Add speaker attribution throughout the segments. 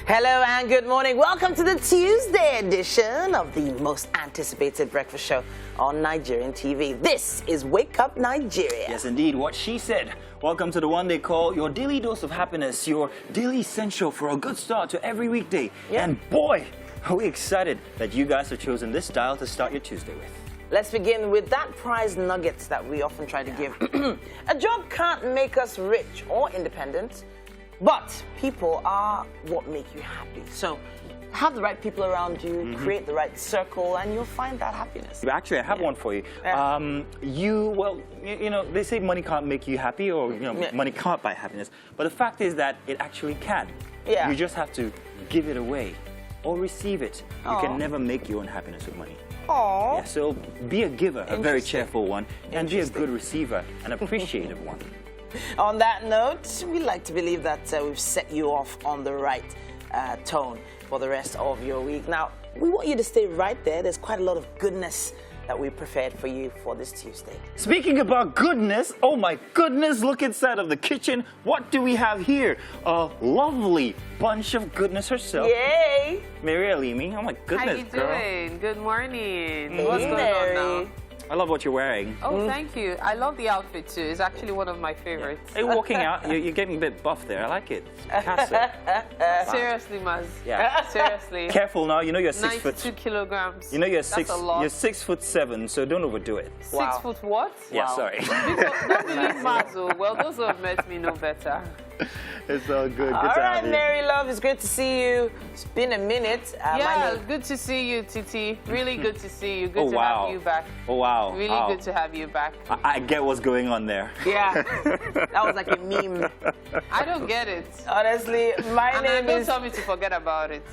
Speaker 1: Hello and good morning. Welcome to the Tuesday edition of the most anticipated breakfast show on Nigerian TV. This is Wake Up Nigeria.
Speaker 2: Yes, indeed. What she said. Welcome to the one they call your daily dose of happiness, your daily essential for a good start to every weekday. Yeah. And boy, are we excited that you guys have chosen this dial to start your Tuesday with.
Speaker 1: Let's begin with that prize nugget that we often try to give. A job can't make us rich or independent, but people are what make you happy. So have the right people around you, create the right circle, and you'll find that happiness.
Speaker 2: Actually, I have one for you. You know, they say money can't make you happy, or money can't buy happiness. But the fact is that it actually can. Yeah. You just have to give it away or receive it. You can never make your own happiness with money.
Speaker 1: Aww.
Speaker 2: Yeah, so be a giver, a very cheerful one, and be a good receiver, an appreciative one.
Speaker 1: On that note, we like to believe that we've set you off on the right tone for the rest of your week. Now, we want you to stay right there. There's quite a lot of goodness that we prepared for you for this Tuesday.
Speaker 2: Speaking about goodness, oh my goodness, look inside of the kitchen. What do we have here? A lovely bunch of goodness herself.
Speaker 1: Yay!
Speaker 2: Mary Alimi, oh my goodness,
Speaker 3: How you doing?
Speaker 2: girl.
Speaker 3: Good morning.
Speaker 1: Hey,
Speaker 3: What's going
Speaker 1: Mary.
Speaker 3: on now?
Speaker 2: I love what you're wearing.
Speaker 3: Oh, thank you. I love the outfit too. It's actually one of my favorites.
Speaker 2: Hey, walking out, you're getting a bit buff there. I like it. Casa.
Speaker 3: Seriously, Maz.
Speaker 2: Yeah.
Speaker 3: Seriously.
Speaker 2: Careful now. You know you're 6 foot.
Speaker 3: 92 kilograms.
Speaker 2: You know you're
Speaker 3: That's a lot.
Speaker 2: You're 6'7", so don't overdo it.
Speaker 3: 6 foot what?
Speaker 2: Yeah,
Speaker 1: Wow.
Speaker 2: sorry.
Speaker 3: Don't believe Mazo. Well, those who have met me know better.
Speaker 2: It's all good. Good
Speaker 1: All
Speaker 2: to have
Speaker 1: right,
Speaker 2: you.
Speaker 1: Mary Love, it's great to see you. It's been a minute.
Speaker 3: Yeah, good to see you, Titi. Really good to see you. Good to have you back.
Speaker 2: Oh, wow.
Speaker 3: Really good to have you back.
Speaker 2: I get what's going on there.
Speaker 1: Yeah, that was like a meme.
Speaker 3: I don't get it.
Speaker 1: Honestly, my name
Speaker 3: don't
Speaker 1: is...
Speaker 3: tell me to forget about it.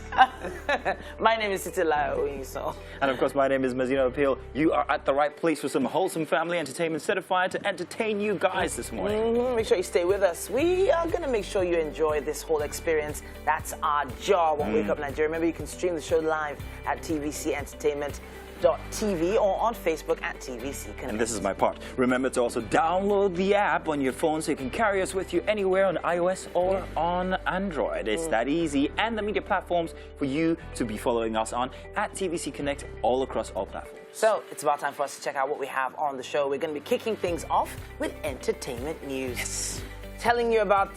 Speaker 1: My name is Titila Oyiso.
Speaker 2: And of course, my name is Mazino Appeal. You are at the right place for some wholesome family entertainment certified to entertain you guys this morning.
Speaker 1: Make sure you stay with us. We are going to make sure you enjoy this whole experience. That's our job on Wake Up Nigeria. Remember, you can stream the show live at tvcentertainment.tv or on Facebook at TVC Connect.
Speaker 2: And this is my part. Remember to also download the app on your phone so you can carry us with you anywhere on iOS or on Android. It's that easy. And the media platforms for you to be following us on at TVC Connect all across all platforms.
Speaker 1: So it's about time for us to check out what we have on the show. We're going to be kicking things off with entertainment news.
Speaker 2: Yes.
Speaker 1: Telling you about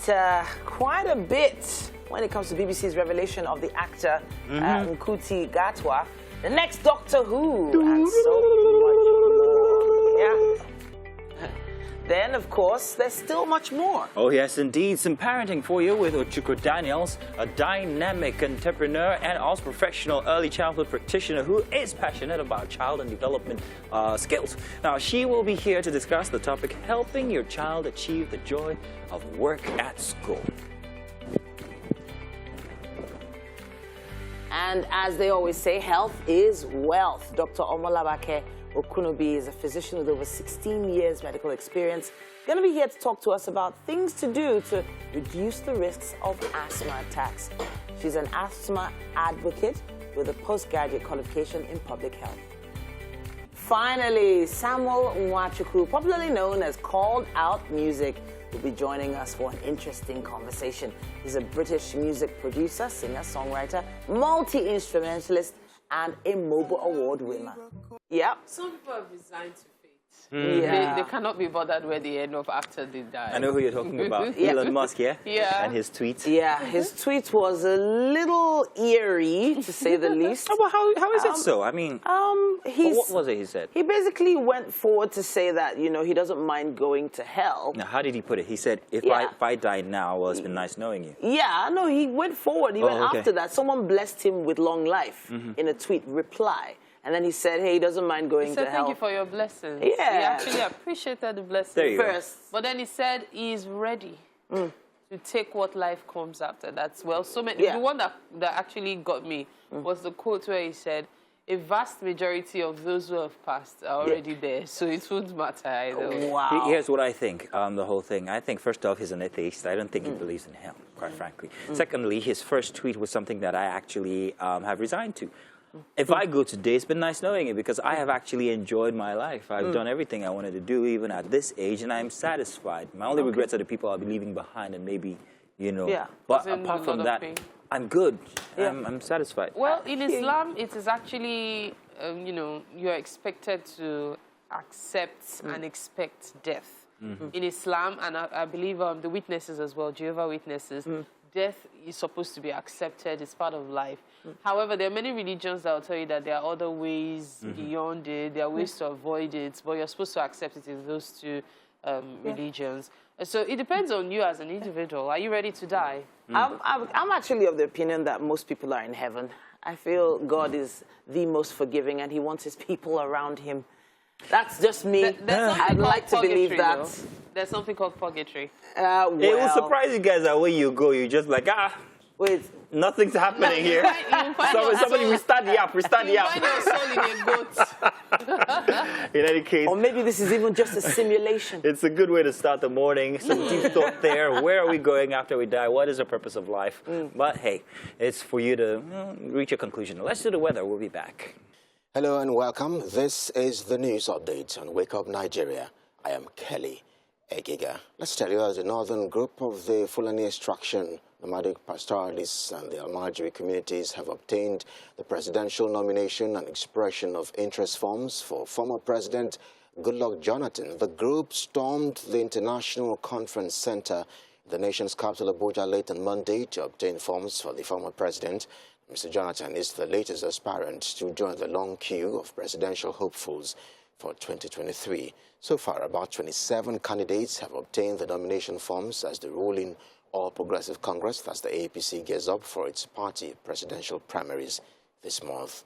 Speaker 1: quite a bit when it comes to BBC's revelation of the actor Nkuti Gatwa, the next Doctor Who, and so much more. Yeah. Then, of course, there's still much more.
Speaker 2: Oh, yes, indeed. Some parenting for you with Ochukwu Daniels, a dynamic entrepreneur and also professional early childhood practitioner who is passionate about child and development skills. Now, she will be here to discuss the topic, helping your child achieve the joy of work at school.
Speaker 1: And as they always say, health is wealth. Dr. Omolabake Okunobi is a physician with over 16 years medical experience. Going to be here to talk to us about things to do to reduce the risks of asthma attacks. She's an asthma advocate with a postgraduate qualification in public health. Finally, Samuel Nwachukwu, popularly known as Called Out Music, will be joining us for an interesting conversation. He's a British music producer, singer, songwriter, multi-instrumentalist, and a Mobile Award winner. Yep.
Speaker 3: Some people have resigned to fate.
Speaker 1: Yeah.
Speaker 3: They cannot be bothered where they end up after they die.
Speaker 2: I know who you're talking about. Elon Musk, yeah?
Speaker 3: Yeah.
Speaker 2: And his tweets.
Speaker 1: Yeah, his tweet was a little eerie, to say the least.
Speaker 2: Oh, well, how is it so? I mean, what was it he said?
Speaker 1: He basically went forward to say that, you know, he doesn't mind going to hell.
Speaker 2: Now, how did he put it? He said, if I die now, well, it's been nice knowing you.
Speaker 1: Yeah, no, he went forward. He went after that. Someone blessed him with long life in a tweet reply. And then he said, hey, he doesn't mind going to hell.
Speaker 3: Thank you for your blessings.
Speaker 1: Yeah.
Speaker 3: He actually appreciated the blessings
Speaker 2: There you
Speaker 1: first.
Speaker 3: But then he said he's ready to take what life comes after. That's well, so many. The one that actually got me was the quote where he said, a vast majority of those who have passed are already there, so it wouldn't matter either.
Speaker 1: Wow.
Speaker 2: Here's what I think, the whole thing. I think, first off, he's an atheist. I don't think he believes in hell, quite frankly. Secondly, his first tweet was something that I actually have resigned to. If I go today, it's been nice knowing you because I have actually enjoyed my life. I've done everything I wanted to do, even at this age, and I'm satisfied. My only regrets are the people I'll be leaving behind and maybe, you know.
Speaker 1: Yeah.
Speaker 2: But apart from that, I'm good. Yeah. I'm satisfied.
Speaker 3: Well, in Islam, it is actually, you're expected to accept and expect death. In Islam, and I believe the witnesses as well, Jehovah's Witnesses, death is supposed to be accepted. It's part of life. However, there are many religions that will tell you that there are other ways beyond it. There are ways to avoid it, but you're supposed to accept it in those two religions. So it depends on you as an individual. Are you ready to die?
Speaker 1: I'm actually of the opinion that most people are in heaven. I feel God is the most forgiving, and he wants his people around him. That's just me. I'd like to believe that.
Speaker 3: Though. There's something called purgatory.
Speaker 2: It will surprise you guys that when you go, you're just like,
Speaker 1: wait,
Speaker 2: nothing's happening here. Somebody restart the app, restart the app.
Speaker 3: Find your soul in a goat.
Speaker 2: In any case.
Speaker 1: Or maybe this is even just a simulation.
Speaker 2: It's a good way to start the morning. Some deep thought there. Where are we going after we die? What is the purpose of life? But hey, it's for you to reach a conclusion. Let's do the weather. We'll be back.
Speaker 4: Hello and welcome. This is the news update on Wake Up Nigeria. I am Kelly Egiga. Let's tell you, as the northern group of the Fulani extraction, nomadic pastoralists and the Almajiri communities have obtained the presidential nomination and expression of interest forms for former President Goodluck Jonathan. The group stormed the International Conference Center in the nation's capital, Abuja, late on Monday to obtain forms for the former president. Mr. Jonathan is the latest aspirant to join the long queue of presidential hopefuls for 2023. So far, about 27 candidates have obtained the nomination forms as the ruling All Progressive Congress, that's the APC, gears up for its party presidential primaries this month.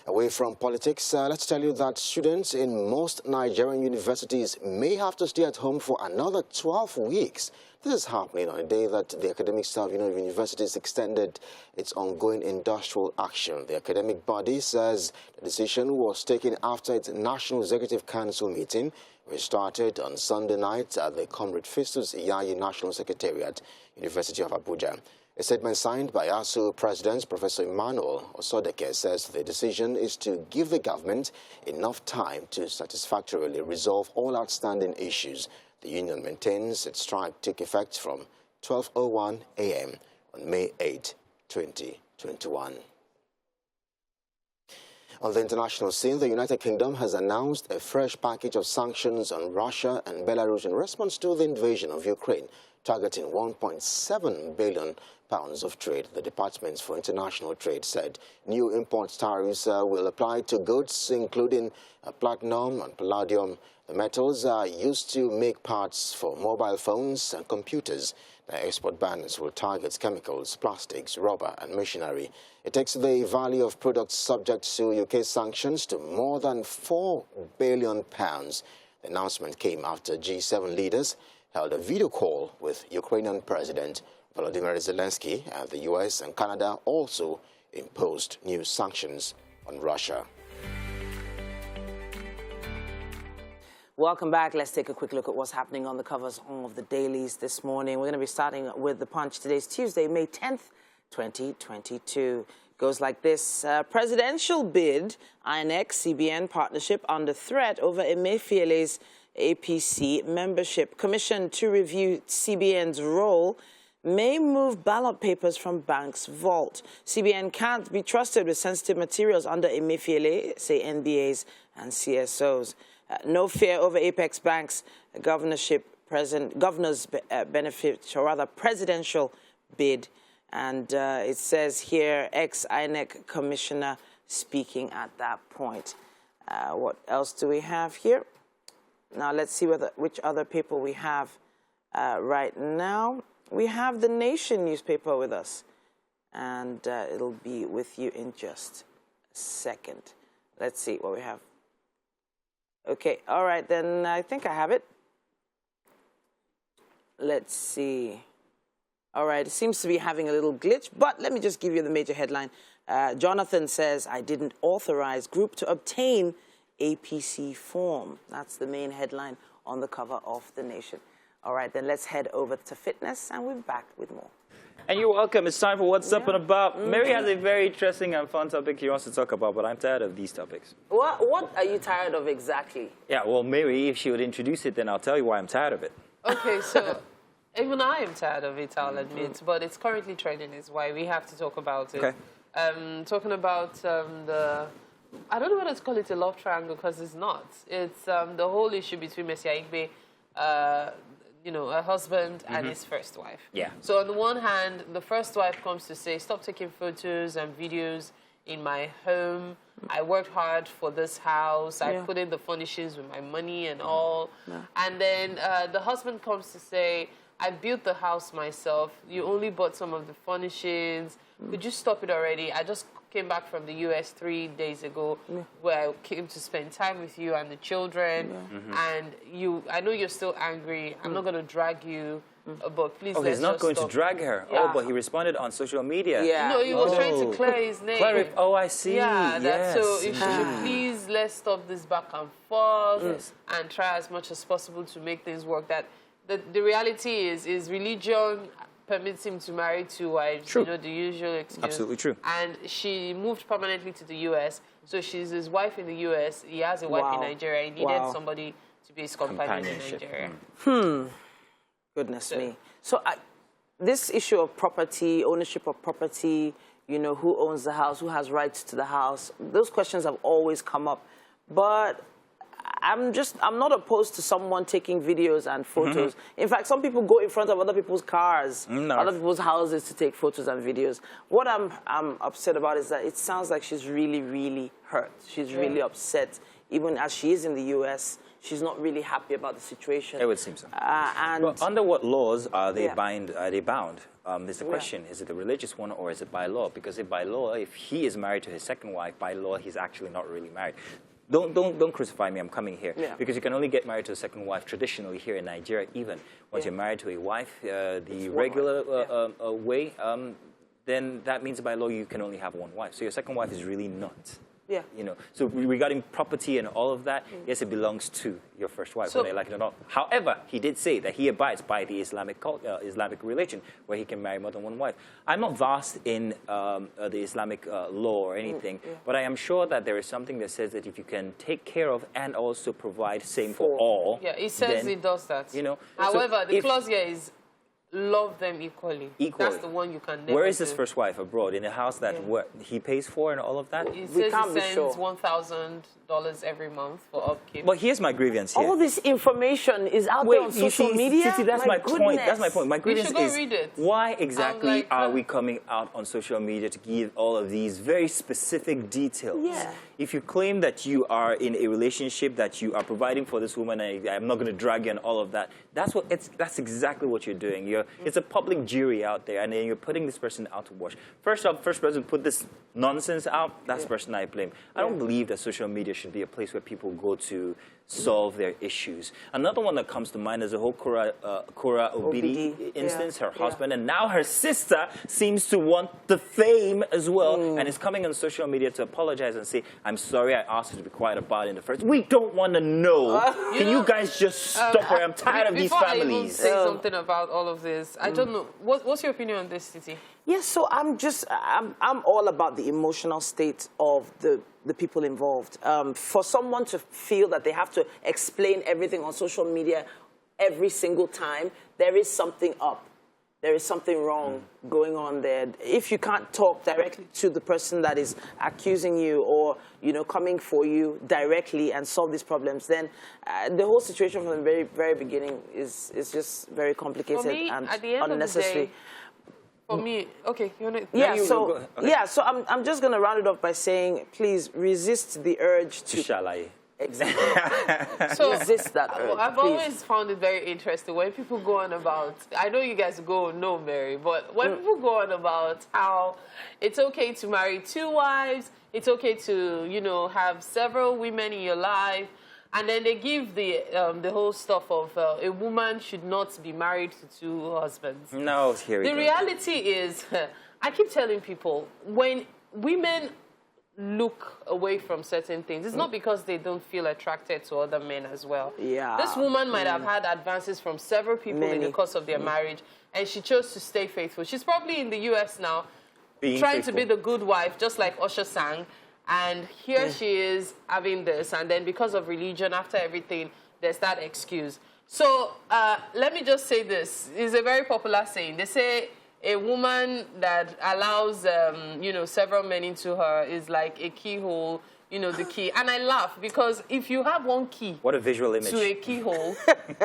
Speaker 4: Away from politics, let's tell you that students in most Nigerian universities may have to stay at home for another 12 weeks. This is happening on a day that the academic staff of universities extended its ongoing industrial action. The academic body says the decision was taken after its National Executive Council meeting, which started on Sunday night at the Comrade Festus Iyayi National Secretariat, University of Abuja. A statement signed by ASU President Professor Emmanuel Osodeke says the decision is to give the government enough time to satisfactorily resolve all outstanding issues. The union maintains its strike took effect from 12:01 a.m. on May 8, 2021. On the international scene, the United Kingdom has announced a fresh package of sanctions on Russia and Belarus in response to the invasion of Ukraine, targeting £1.7 billion of trade. The Department for International Trade said new import tariffs will apply to goods including platinum and palladium. The metals are used to make parts for mobile phones and computers. The export bans will target chemicals, plastics, rubber and machinery. It takes the value of products subject to UK sanctions to more than £4 billion. The announcement came after G7 leaders held a video call with Ukrainian President Volodymyr Zelensky, and the US and Canada also imposed new sanctions on Russia.
Speaker 1: Welcome back. Let's take a quick look at what's happening on the covers of the dailies this morning. We're going to be starting with The Punch. Today's Tuesday, May 10th, 2022. Goes like this. Presidential bid, INEC, CBN partnership under threat over Emefiele's APC membership. Commission to review CBN's role may move ballot papers from bank's vault. CBN can't be trusted with sensitive materials under Emefiele, say NBAs and CSOs. No fear over Apex Bank's governor's benefit, or rather presidential bid. And it says here, ex-INEC commissioner speaking at that point. What else do we have here? Now let's see which other paper we have right now. We have The Nation newspaper with us, and it'll be with you in just a second. Let's see what we have. Okay, all right, then I think I have it. Let's see. All right, it seems to be having a little glitch, but let me just give you the major headline. Jonathan says, I didn't authorize group to obtain APC form. That's the main headline on the cover of The Nation. All right, then let's head over to fitness, and we're back with more.
Speaker 2: And you're welcome. It's time for What's Up and About. Mary has a very interesting and fun topic he wants to talk about, but I'm tired of these topics.
Speaker 1: What are you tired of exactly?
Speaker 2: Yeah, well, Mary, if she would introduce it, then I'll tell you why I'm tired of it.
Speaker 3: Okay, so Even I am tired of it, I'll admit, but it's currently trending is why we have to talk about it.
Speaker 2: Okay.
Speaker 3: Talking about I don't know whether to call it a love triangle because it's not. It's the whole issue between Messia Igbe, her husband and his first wife.
Speaker 2: Yeah.
Speaker 3: So on the one hand, the first wife comes to say, stop taking photos and videos in my home. I worked hard for this house. I put in the furnishings with my money and all. Yeah. And then the husband comes to say, I built the house myself. You only bought some of the furnishings. Could you stop it already? I just came back from the US 3 days ago where I came to spend time with you and the children. And I know you're still angry. I'm not going to drag you. But please,
Speaker 2: he's not going to drag her.
Speaker 3: Yeah.
Speaker 2: Oh, but he responded on social media.
Speaker 1: Yeah.
Speaker 3: No, he was trying to clear his name.
Speaker 2: I see.
Speaker 3: Yeah,
Speaker 2: yes.
Speaker 3: So if you should please, let's stop this back and forth and try as much as possible to make things work. That the reality is religion permits him to marry 2 wives.
Speaker 2: True.
Speaker 3: The usual excuse.
Speaker 2: Absolutely true.
Speaker 3: And she moved permanently to the US, so she's his wife in the US. He has a wife in Nigeria. He needed somebody to be his companion in Nigeria.
Speaker 1: Goodness me. So this issue of property, ownership of property, who owns the house, who has rights to the house, those questions have always come up. But I'm not opposed to someone taking videos and photos. In fact, some people go in front of other people's cars, other people's houses to take photos and videos. What I'm upset about is that it sounds like she's really, really hurt. She's really upset. Even as she is in the US, she's not really happy about the situation.
Speaker 2: It would seem so.
Speaker 1: And
Speaker 2: under what laws are they bound? There's the question, is it a religious one or is it by law? Because if by law, if he is married to his second wife, by law, he's actually not really married. Don't crucify me, I'm coming here. Because you can only get married to a second wife traditionally here in Nigeria, even. Once you're married to a wife, the regular way, then that means by law you can only have one wife. So your second wife is really not.
Speaker 1: Yeah.
Speaker 2: So regarding property and all of that, yes, it belongs to your first wife, whether they like it or not. However, he did say that he abides by the Islamic religion, where he can marry more than one wife. I'm not vast in the Islamic law or anything, but I am sure that there is something that says that if you can take care of and also provide same for all.
Speaker 3: Yeah, it says it does that. However, the clause here is love them equally. That's the one you can never
Speaker 2: Where is his
Speaker 3: do.
Speaker 2: first wife? Abroad, in a house that he pays for and all of that?
Speaker 3: He says he sends $1,000 every month for upkeep.
Speaker 2: But here's my grievance here.
Speaker 1: all this information is out there on social media.
Speaker 2: Titi, that's my point. That's my point. My grievance is
Speaker 3: read it.
Speaker 2: why exactly are we coming out on social media to give all of these very specific details?
Speaker 1: Yeah.
Speaker 2: If you claim that you are in a relationship, that you are providing for this woman, and I'm not going to drag you and all of that, that's exactly what you're doing. It's a public jury out there, and then you're putting this person out to wash. First person put this nonsense out, that's the person I blame. I don't believe that social media should be a place where people go to solve their issues. Another one that comes to mind is the whole Kora Obidi instance, her husband, and now her sister seems to want the fame as well, and is coming on social media to apologize and say, I'm sorry, I asked you to be quiet about it in the first. We don't want to know. Can you guys just stop her? I'm tired of these families.
Speaker 3: Before I even say something about all of this, I don't know. What's your opinion on this, Titi?
Speaker 1: Yes, so I'm all about the emotional state of the people involved. For someone to feel that they have to explain everything on social media every single time, there is something up. There is something wrong going on there. If you can't talk directly to the person that is accusing you or, coming for you directly and solve these problems, then the whole situation from the very, very beginning is just very complicated and
Speaker 3: at the end
Speaker 1: unnecessary.
Speaker 3: Of the day, for me, okay, you want
Speaker 1: to... So I'm just going to round it off by saying, please resist the urge to... Exactly.
Speaker 3: So
Speaker 1: resist that urge,
Speaker 3: I've always found it very interesting when people go on about, I know you guys no, Mary, but when people go on about how it's okay to marry 2 wives, it's okay to, have several women in your life, and then they give the whole stuff of a woman should not be married to 2 husbands.
Speaker 2: No, here we go.
Speaker 3: The reality is, I keep telling people, when women look away from certain things, it's not because they don't feel attracted to other men as well.
Speaker 1: Yeah.
Speaker 3: This woman might have had advances from several people in the course of their marriage, and she chose to stay faithful. She's probably in the US now, trying to be the good wife, just like Usher sang. And here she is having this, and then because of religion, after everything, there's that excuse. So let me just say this. It's a very popular saying. They say a woman that allows, you know, several men into her is like a keyhole, you know, the key. And I laugh because if you have one key
Speaker 2: What a visual image.
Speaker 3: to a keyhole,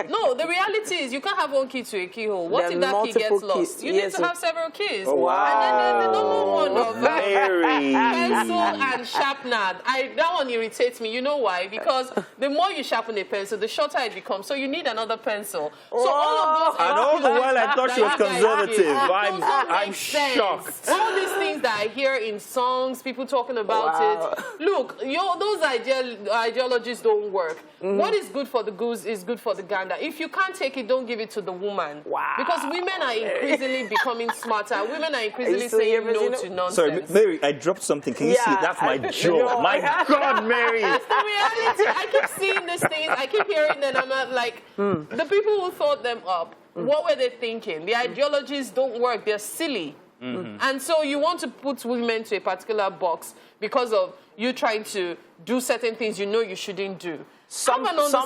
Speaker 3: no, the reality is you can't have one key to a keyhole. What if that key gets lost? You need to have several keys.
Speaker 2: Oh, wow.
Speaker 3: And then the number one of
Speaker 2: Mary.
Speaker 3: pencil and sharpener. That one irritates me. You know why? Because the more you sharpen a pencil, the shorter it becomes. So you need another pencil. So all of those...
Speaker 2: And all the while I thought she was conservative. I'm
Speaker 3: sense.
Speaker 2: shocked.
Speaker 3: All these things that I hear in songs, people talking about it. Look, those ideologies don't work. What is good for the goose is good for the gander. If you can't take it, don't give it to the woman.
Speaker 1: Wow.
Speaker 3: Because women are increasingly becoming smarter. Women are increasingly saying no to nonsense.
Speaker 2: Sorry, Mary, I dropped something. Can you see it? That's my jaw. My God, Mary.
Speaker 3: It's the reality. I keep seeing these things. I keep hearing them. I'm like, the people who thought them up, what were they thinking? The ideologies don't work. They're silly. And so you want to put women to a particular box because of you trying to do certain things you know you shouldn't do.
Speaker 1: Some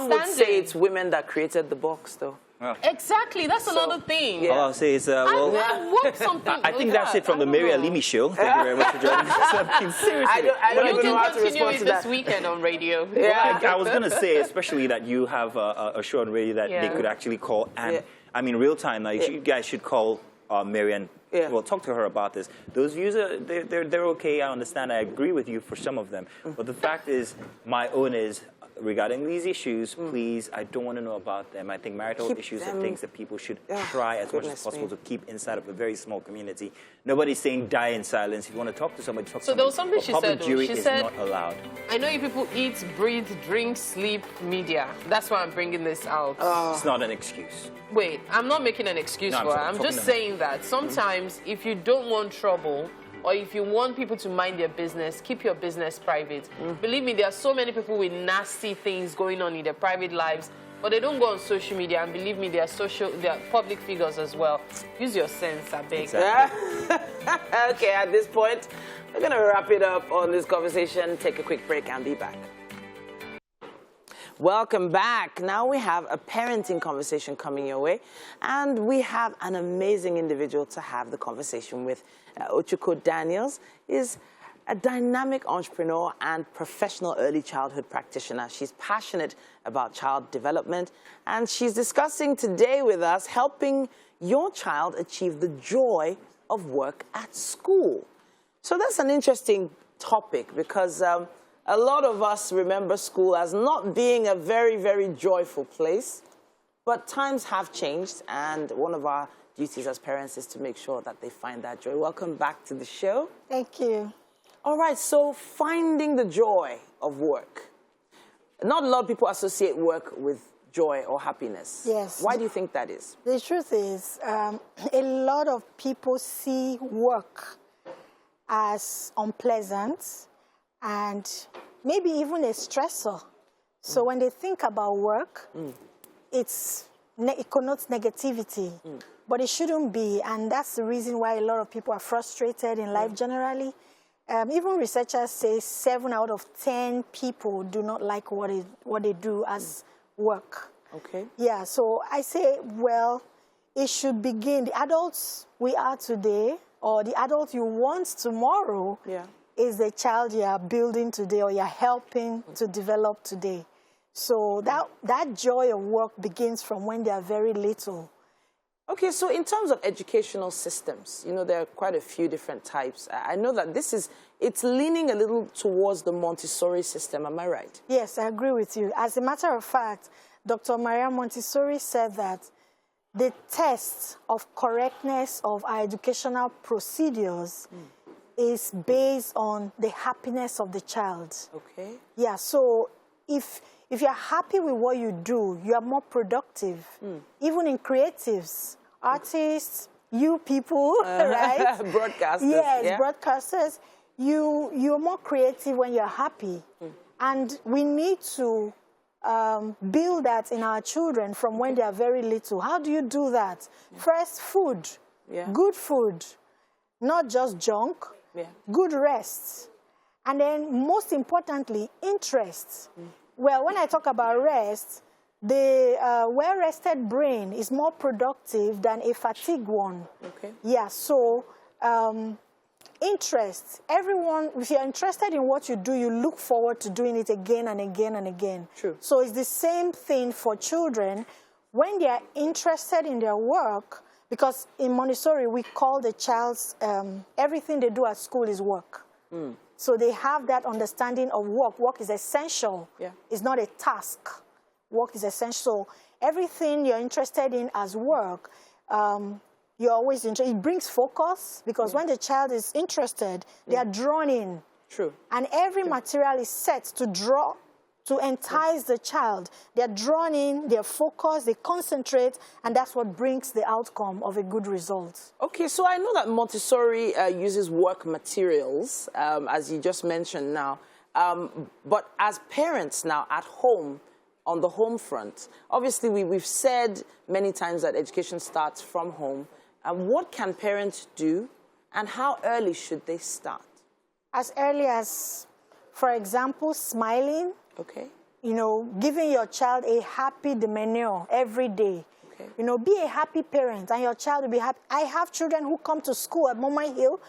Speaker 1: would say it's women that created the box, though.
Speaker 2: Oh.
Speaker 3: Exactly, that's another thing.
Speaker 2: All I'll say is, well, I think that's it from the Mary Alimi show. Thank you very much for joining us. Seriously.
Speaker 1: I don't even know how to
Speaker 3: continue
Speaker 1: respond
Speaker 3: it
Speaker 1: to
Speaker 3: this
Speaker 1: that.
Speaker 3: weekend on radio.
Speaker 2: Well, I was going to say, especially that you have a show on radio that they could actually call, and I mean, real time. Now, you guys should call Mary and well, talk to her about this. Those views are they're okay. I understand. I agree with you for some of them, but the fact is, my own is. Regarding these issues, please, I don't want to know about them. I think marital issues are things that people should try as much as possible to keep inside of a very small community. Nobody's saying die in silence. If you want to talk to somebody, talk to somebody.
Speaker 3: So there was something she said,
Speaker 2: Jury is not allowed.
Speaker 3: I know you people eat, breathe, drink, sleep, media. That's why I'm bringing this out.
Speaker 2: It's not an excuse.
Speaker 3: Wait, I'm not making an excuse for her. I'm just saying that sometimes if you don't want trouble, or if you want people to mind their business, keep your business private. Believe me, there are so many people with nasty things going on in their private lives, but they don't go on social media. And believe me, they are public figures as well. Use your sense, I beg.
Speaker 2: Exactly.
Speaker 1: Okay, at this point, we're going to wrap it up on this conversation. Take a quick break and be back. Welcome back. Now we have a parenting conversation coming your way, and we have an amazing individual to have the conversation with. Ochuko Daniels is a dynamic entrepreneur and professional early childhood practitioner. She's passionate about child development, and she's discussing today with us helping your child achieve the joy of work at school. So that's an interesting topic because a lot of us remember school as not being a very, very joyful place, but times have changed, and one of our duties as parents is to make sure that they find that joy. Welcome back to the show.
Speaker 5: Thank you.
Speaker 1: All right, so finding the joy of work. Not a lot of people associate work with joy or happiness.
Speaker 5: Yes.
Speaker 1: Why do you think that is?
Speaker 5: The truth is, a lot of people see work as unpleasant and maybe even a stressor. So when they think about work, it connotes negativity. But it shouldn't be, and that's the reason why a lot of people are frustrated in life generally. Even researchers say 7 out of 10 people do not like what they do as work.
Speaker 1: Okay.
Speaker 5: Yeah, so I say, well, it should begin. The adults we are today, or the adult you want tomorrow, is the child you are building today or you're helping to develop today. So that joy of work begins from when they are very little.
Speaker 1: Okay, so in terms of educational systems, you know, there are quite a few different types. I know that it's leaning a little towards the Montessori system, am I right?
Speaker 5: Yes, I agree with you. As a matter of fact, Dr. Maria Montessori said that the test of correctness of our educational procedures is based on the happiness of the child. Okay. Yeah, so if you're happy with what you do, you are more productive. Even in creatives, artists, you people, right?
Speaker 1: Broadcasters.
Speaker 5: Yes, broadcasters. You're more creative when you're happy. And we need to build that in our children from when they are very little. How do you do that? First, food. Good food. Not just junk. Good rest. And then, most importantly, interest. Well, when I talk about rest, the well-rested brain is more productive than a fatigued one.
Speaker 1: Okay.
Speaker 5: Yeah, so interest. Everyone, if you're interested in what you do, you look forward to doing it again and again and again.
Speaker 1: True.
Speaker 5: So it's the same thing for children. When they are interested in their work, because in Montessori, we call the child's, everything they do at school is work. So they have that understanding of work. Work is essential.
Speaker 1: Yeah.
Speaker 5: It's not a task. Work is essential. So everything you're interested in as work, you're always interested. It brings focus, because when the child is interested, they are drawn in.
Speaker 1: True.
Speaker 5: And every material is set to draw, to entice the child. They're drawn in, they're focused, they concentrate, and that's what brings the outcome of a good result.
Speaker 1: Okay, so I know that Montessori uses work materials, as you just mentioned now. But as parents now at home, on the home front, obviously we've said many times that education starts from home. What can parents do, and how early should they start?
Speaker 5: As early as, for example, smiling.
Speaker 1: Okay.
Speaker 5: You know, giving your child a happy demeanor every day.
Speaker 1: Okay.
Speaker 5: You know, be a happy parent, and your child will be happy. I have children who come to school at Mama Hill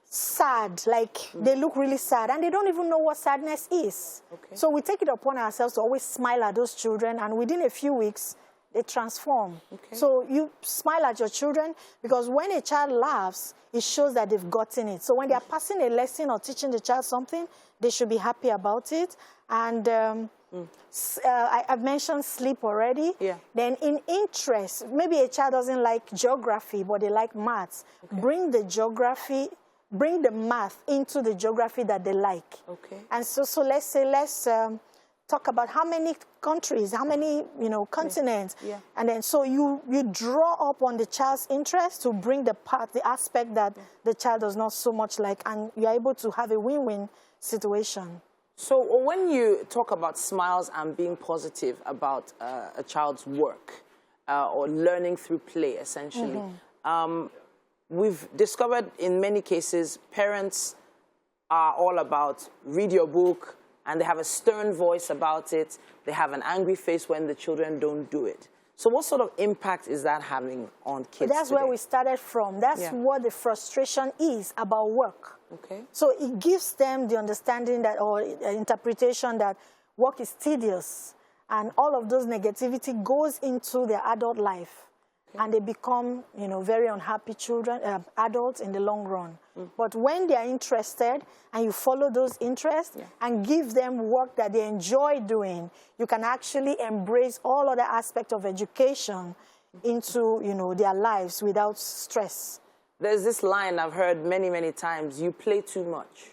Speaker 5: sad, like they look really sad, and they don't even know what sadness is.
Speaker 1: Okay.
Speaker 5: So we take it upon ourselves to always smile at those children, and within a few weeks, they transform.
Speaker 1: Okay.
Speaker 5: So you smile at your children, because when a child laughs, it shows that they've gotten it. So when they are passing a lesson or teaching the child something, they should be happy about it. And I've mentioned sleep already.
Speaker 1: Yeah.
Speaker 5: Then in interest, maybe a child doesn't like geography, but they like maths. Okay. Bring the math into the geography that they like.
Speaker 1: Okay.
Speaker 5: And so let's talk about how many countries, how many, continents.
Speaker 1: Yeah.
Speaker 5: And then so you draw up on the child's interest to bring the aspect that the child does not so much like, and you're able to have a win-win situation.
Speaker 1: So when you talk about smiles and being positive about a child's work or learning through play, essentially, we've discovered in many cases parents are all about read your book, and they have a stern voice about it. They have an angry face when the children don't do it. So what sort of impact is that having on kids
Speaker 5: That's
Speaker 1: today?
Speaker 5: where we started from. That's what the frustration is about work.
Speaker 1: Okay.
Speaker 5: So it gives them the understanding that, or interpretation that work is tedious, and all of those negativity goes into their adult life. Okay. And they become, very unhappy children, adults in the long run. But when they are interested, and you follow those interests and give them work that they enjoy doing, you can actually embrace all other aspects of education into, their lives without stress.
Speaker 1: There's this line I've heard many, many times: you play too much.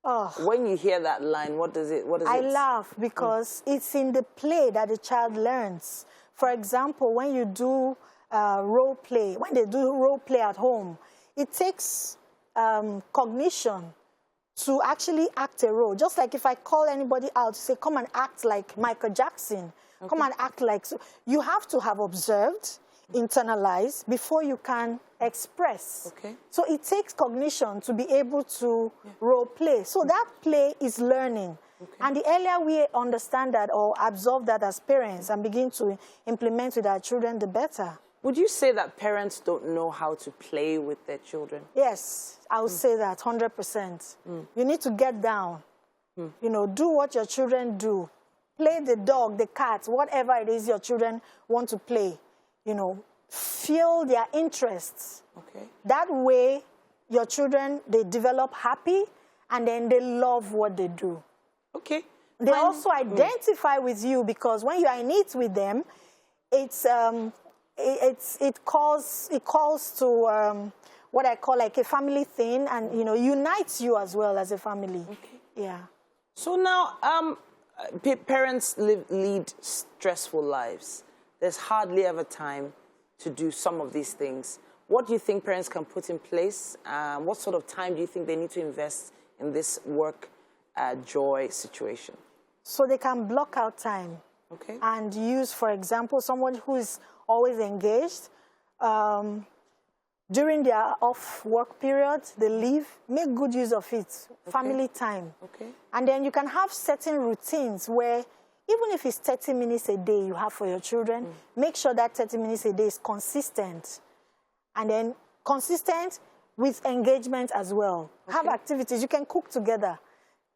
Speaker 5: Oh.
Speaker 1: When you hear that line, what does it?
Speaker 5: I laugh, because it's in the play that the child learns. For example, when you do role play, when they do role play at home, it takes cognition to actually act a role. Just like if I call anybody out, say, come and act like Michael Jackson, come and act like... So you have to have observed, internalized, before you can express.
Speaker 1: Okay.
Speaker 5: So it takes cognition to be able to role play. So that play is learning. Okay. And the earlier we understand that or absorb that as parents and begin to implement with our children, the better.
Speaker 1: Would you say that parents don't know how to play with their children?
Speaker 5: Yes, I would say that 100%. You need to get down. Do what your children do. Play the dog, the cat, whatever it is your children want to play. Feel their interests.
Speaker 1: Okay.
Speaker 5: That way, your children, they develop happy, and then they love what they do.
Speaker 1: Okay.
Speaker 5: They also identify with you, because when you are in it with them, it calls to what I call like a family thing, and unites you as well as a family.
Speaker 1: Okay.
Speaker 5: Yeah.
Speaker 1: So now, parents lead stressful lives. There's hardly ever time to do some of these things. What do you think parents can put in place? What sort of time do you think they need to invest in this work joy situation?
Speaker 5: So they can block out time.
Speaker 1: Okay.
Speaker 5: And use, for example, someone who is always engaged. During their off-work period, they leave, make good use of it, family time.
Speaker 1: Okay.
Speaker 5: And then you can have certain routines where even if it's 30 minutes a day you have for your children, make sure that 30 minutes a day is consistent. And then consistent with engagement as well. Okay. Have activities. You can cook together.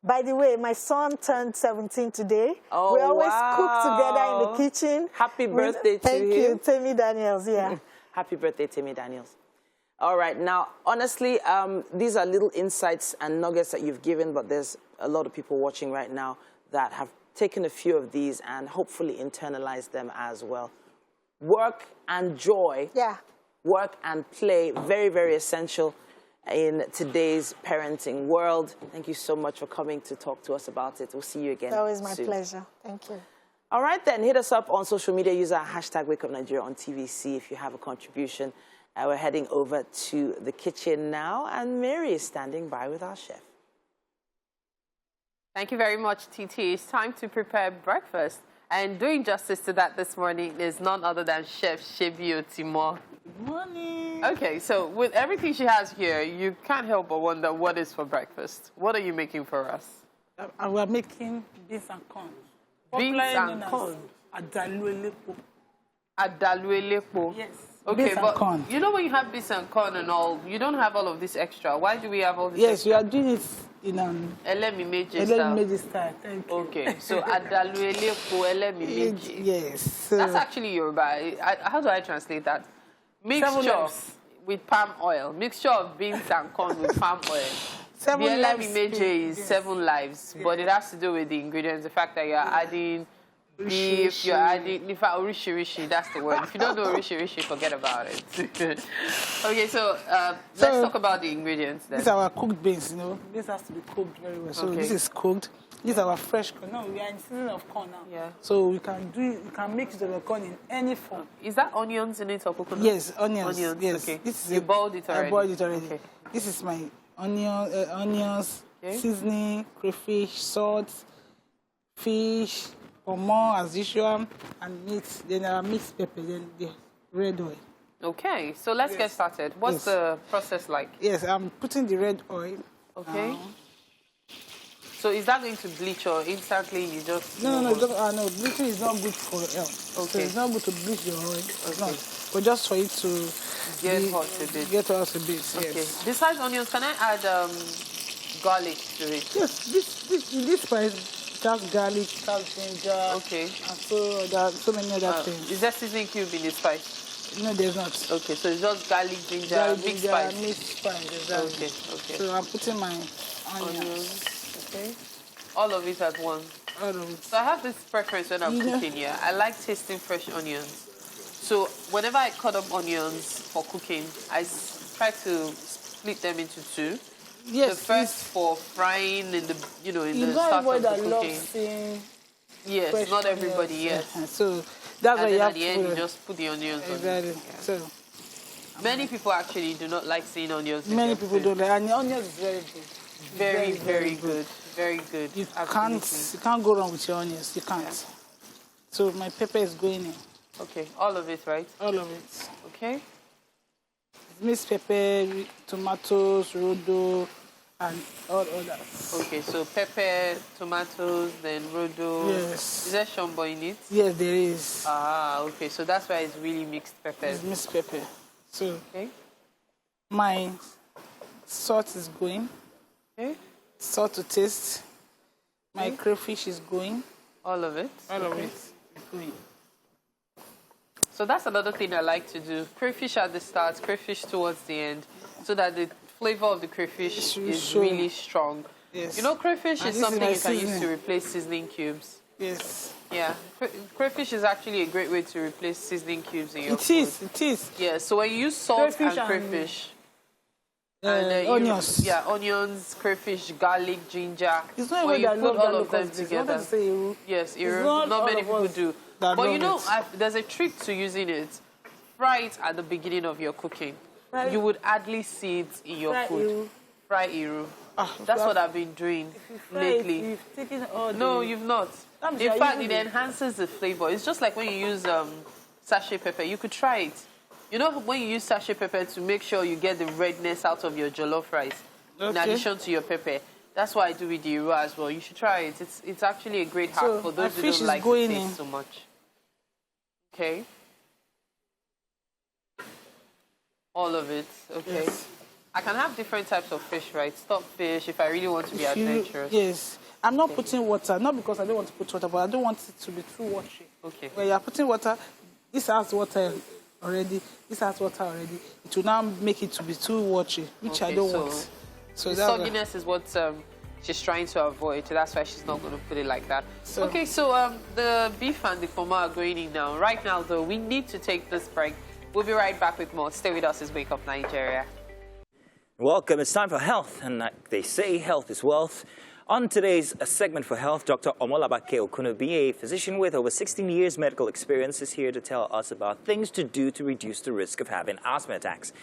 Speaker 5: By the way, my son turned 17 today.
Speaker 1: Oh,
Speaker 5: we always cook together in the kitchen.
Speaker 1: Happy birthday to
Speaker 5: Thank you, Tammy Daniels, yeah.
Speaker 1: Happy birthday, Tammy Daniels. All right, now, honestly, these are little insights and nuggets that you've given, but there's a lot of people watching right now that have taken a few of these and hopefully internalized them as well. Work and joy, work and play, very, very essential in today's parenting world. Thank you so much for coming to talk to us about it. We'll see you again.
Speaker 5: That was my
Speaker 1: soon.
Speaker 5: pleasure. Thank you.
Speaker 1: All right, then, hit us up on social media. Use our hashtag WakeUpNigeria on TVC if you have a contribution. We're heading over to the kitchen now, and Mary is standing by with our chef.
Speaker 3: Thank you very much, TT. It's time to prepare breakfast. And doing justice to that this morning is none other than Chef Shebi Otimo.
Speaker 6: Good morning.
Speaker 3: Okay, so with everything she has here, you can't help but wonder what is for breakfast. What are you making for us?
Speaker 6: We are making beans and corn.
Speaker 3: Beans and corn?
Speaker 6: Adaluelepo.
Speaker 3: Adaluelepo?
Speaker 6: Yes.
Speaker 3: Okay,
Speaker 6: beans
Speaker 3: but
Speaker 6: and corn.
Speaker 3: you know when you have beans and corn and all, you don't have all of this extra. Why do we have all this
Speaker 6: extra?
Speaker 3: extra?
Speaker 6: We are doing it in
Speaker 3: Elemi Meji
Speaker 6: style. Thank you.
Speaker 3: Okay, so Adaluelepo Elemi Meji.
Speaker 6: Yes.
Speaker 3: That's actually Yoruba. How do I translate that? Mixture with palm oil. Mixture of beans and corn with palm oil. The Elemi Meji is 7 lives, but it has to do with the ingredients. The fact that you're adding beef, you're adding, in fact, orishi, that's the word. If you don't know orishi, forget about it. Okay, so let's talk about the ingredients then.
Speaker 6: These are our cooked beans, you know. This has to be cooked very well. So this is cooked. These are our fresh corn. No, we are in season of corn now.
Speaker 3: Yeah.
Speaker 6: So we can mix the corn in any form.
Speaker 3: Is that onions in it or coconut?
Speaker 6: Yes, onions. Yes.
Speaker 3: Okay.
Speaker 6: This is
Speaker 3: you boiled it already?
Speaker 6: I boiled it already.
Speaker 3: Okay.
Speaker 6: This is my onions, seasoning, crayfish, salt, fish, or more as usual, and meat. Then our mixed pepper, then the red oil.
Speaker 3: Okay, so let's get started. What's the process like?
Speaker 6: Yes, I'm putting the red oil.
Speaker 3: Okay. So is that going to bleach or instantly you just...
Speaker 6: No, bleaching is not good for health. Okay. So it's not good to bleach your oil. It's not. But just for it to
Speaker 3: get hot a bit.
Speaker 6: Get hot a bit,
Speaker 3: okay.
Speaker 6: Yes.
Speaker 3: Besides onions, can I add garlic to it?
Speaker 6: Yes, in this spice, it has garlic, it has ginger.
Speaker 3: Okay.
Speaker 6: And so there are so many other things.
Speaker 3: Is there seasoning cube in the spice?
Speaker 6: No, there's not.
Speaker 3: Okay, so it's just garlic, ginger, mixed spice.
Speaker 6: Mixed spice, exactly.
Speaker 3: Okay.
Speaker 6: So I'm putting my onions.
Speaker 3: Okay. All of it at once.
Speaker 6: All of it.
Speaker 3: So I have this preference when I'm cooking here. I like tasting fresh onions. So whenever I cut up onions for cooking, I try to split them into 2.
Speaker 6: Yes.
Speaker 3: The first for frying in the the start of the cooking. Yes, not everybody. Yes.
Speaker 6: So that's why you have
Speaker 3: at the end you just put the onions on.
Speaker 6: Exactly.
Speaker 3: So many people actually do not like seeing onions.
Speaker 6: Many people don't like, and the onions is very good.
Speaker 3: Very good. Very good.
Speaker 6: You can't go wrong with your onions. You can't. Yeah. So my pepper is going in.
Speaker 3: Okay, all of it, right?
Speaker 6: All of it.
Speaker 3: Okay.
Speaker 6: Mixed pepper, tomatoes, rodo, and all others.
Speaker 3: Okay, so pepper, tomatoes, then rodo.
Speaker 6: Yes.
Speaker 3: Is there shombo in it?
Speaker 6: Yes, there is.
Speaker 3: Ah, okay. So that's why it's really mixed pepper.
Speaker 6: It's mixed pepper. So my salt is going.
Speaker 3: Okay.
Speaker 6: Salt to taste. My crayfish is going.
Speaker 3: All of it?
Speaker 6: All of it is going.
Speaker 3: So that's another thing I like to do. Crayfish at the start, crayfish towards the end, so that the flavor of the crayfish is really strong.
Speaker 6: Yes.
Speaker 3: You know, crayfish is something you can use to replace seasoning cubes.
Speaker 6: Yes.
Speaker 3: Yeah. Crayfish is actually a great way to replace seasoning cubes in your food.
Speaker 6: It is.
Speaker 3: Yeah, so when you use salt and crayfish...
Speaker 6: onions.
Speaker 3: Onions, crayfish, garlic, ginger.
Speaker 6: It's not
Speaker 3: when
Speaker 6: you
Speaker 3: put all of them together.
Speaker 6: Yes,
Speaker 3: not many people do. But you know, there's a trick to using it. Fry it at the beginning of your cooking. You would hardly see it in your food. Fry iru. That's what I've been doing lately. No, you've not. In fact, it enhances the flavor. It's just like when you use sachet pepper. You could try it. You know when you use sachet pepper to make sure you get the redness out of your jollof rice, in addition to your pepper, That's why I do with the Iru as well. You should try it. It's actually a great hack
Speaker 6: So
Speaker 3: for those who
Speaker 6: fish
Speaker 3: don't
Speaker 6: is
Speaker 3: like
Speaker 6: going
Speaker 3: the taste
Speaker 6: in.
Speaker 3: so much. Okay. All of it. Okay.
Speaker 6: Yes.
Speaker 3: I can have different types of fish, right? Stockfish, if I really want to be adventurous.
Speaker 6: Yes. I'm not putting water, not because I don't want to put water, but I don't want it to be too watery.
Speaker 3: Okay.
Speaker 6: When you are putting water, this has water already, this has water already. It will now make it to be too watery, which I don't want. So
Speaker 3: the sogginess is what she's trying to avoid. So that's why she's not going to put it like that.
Speaker 6: So,
Speaker 3: okay, so the beef and the former are going in now. Right now, though, we need to take this break. We'll be right back with more. Stay with us as Wake Up Nigeria.
Speaker 2: Welcome. It's time for health, and like they say, health is wealth. On today's segment for health, Dr. Omolabake Okunobi, a physician with over 16 years medical experience, is here to tell us about things to do to reduce the risk of having asthma attacks.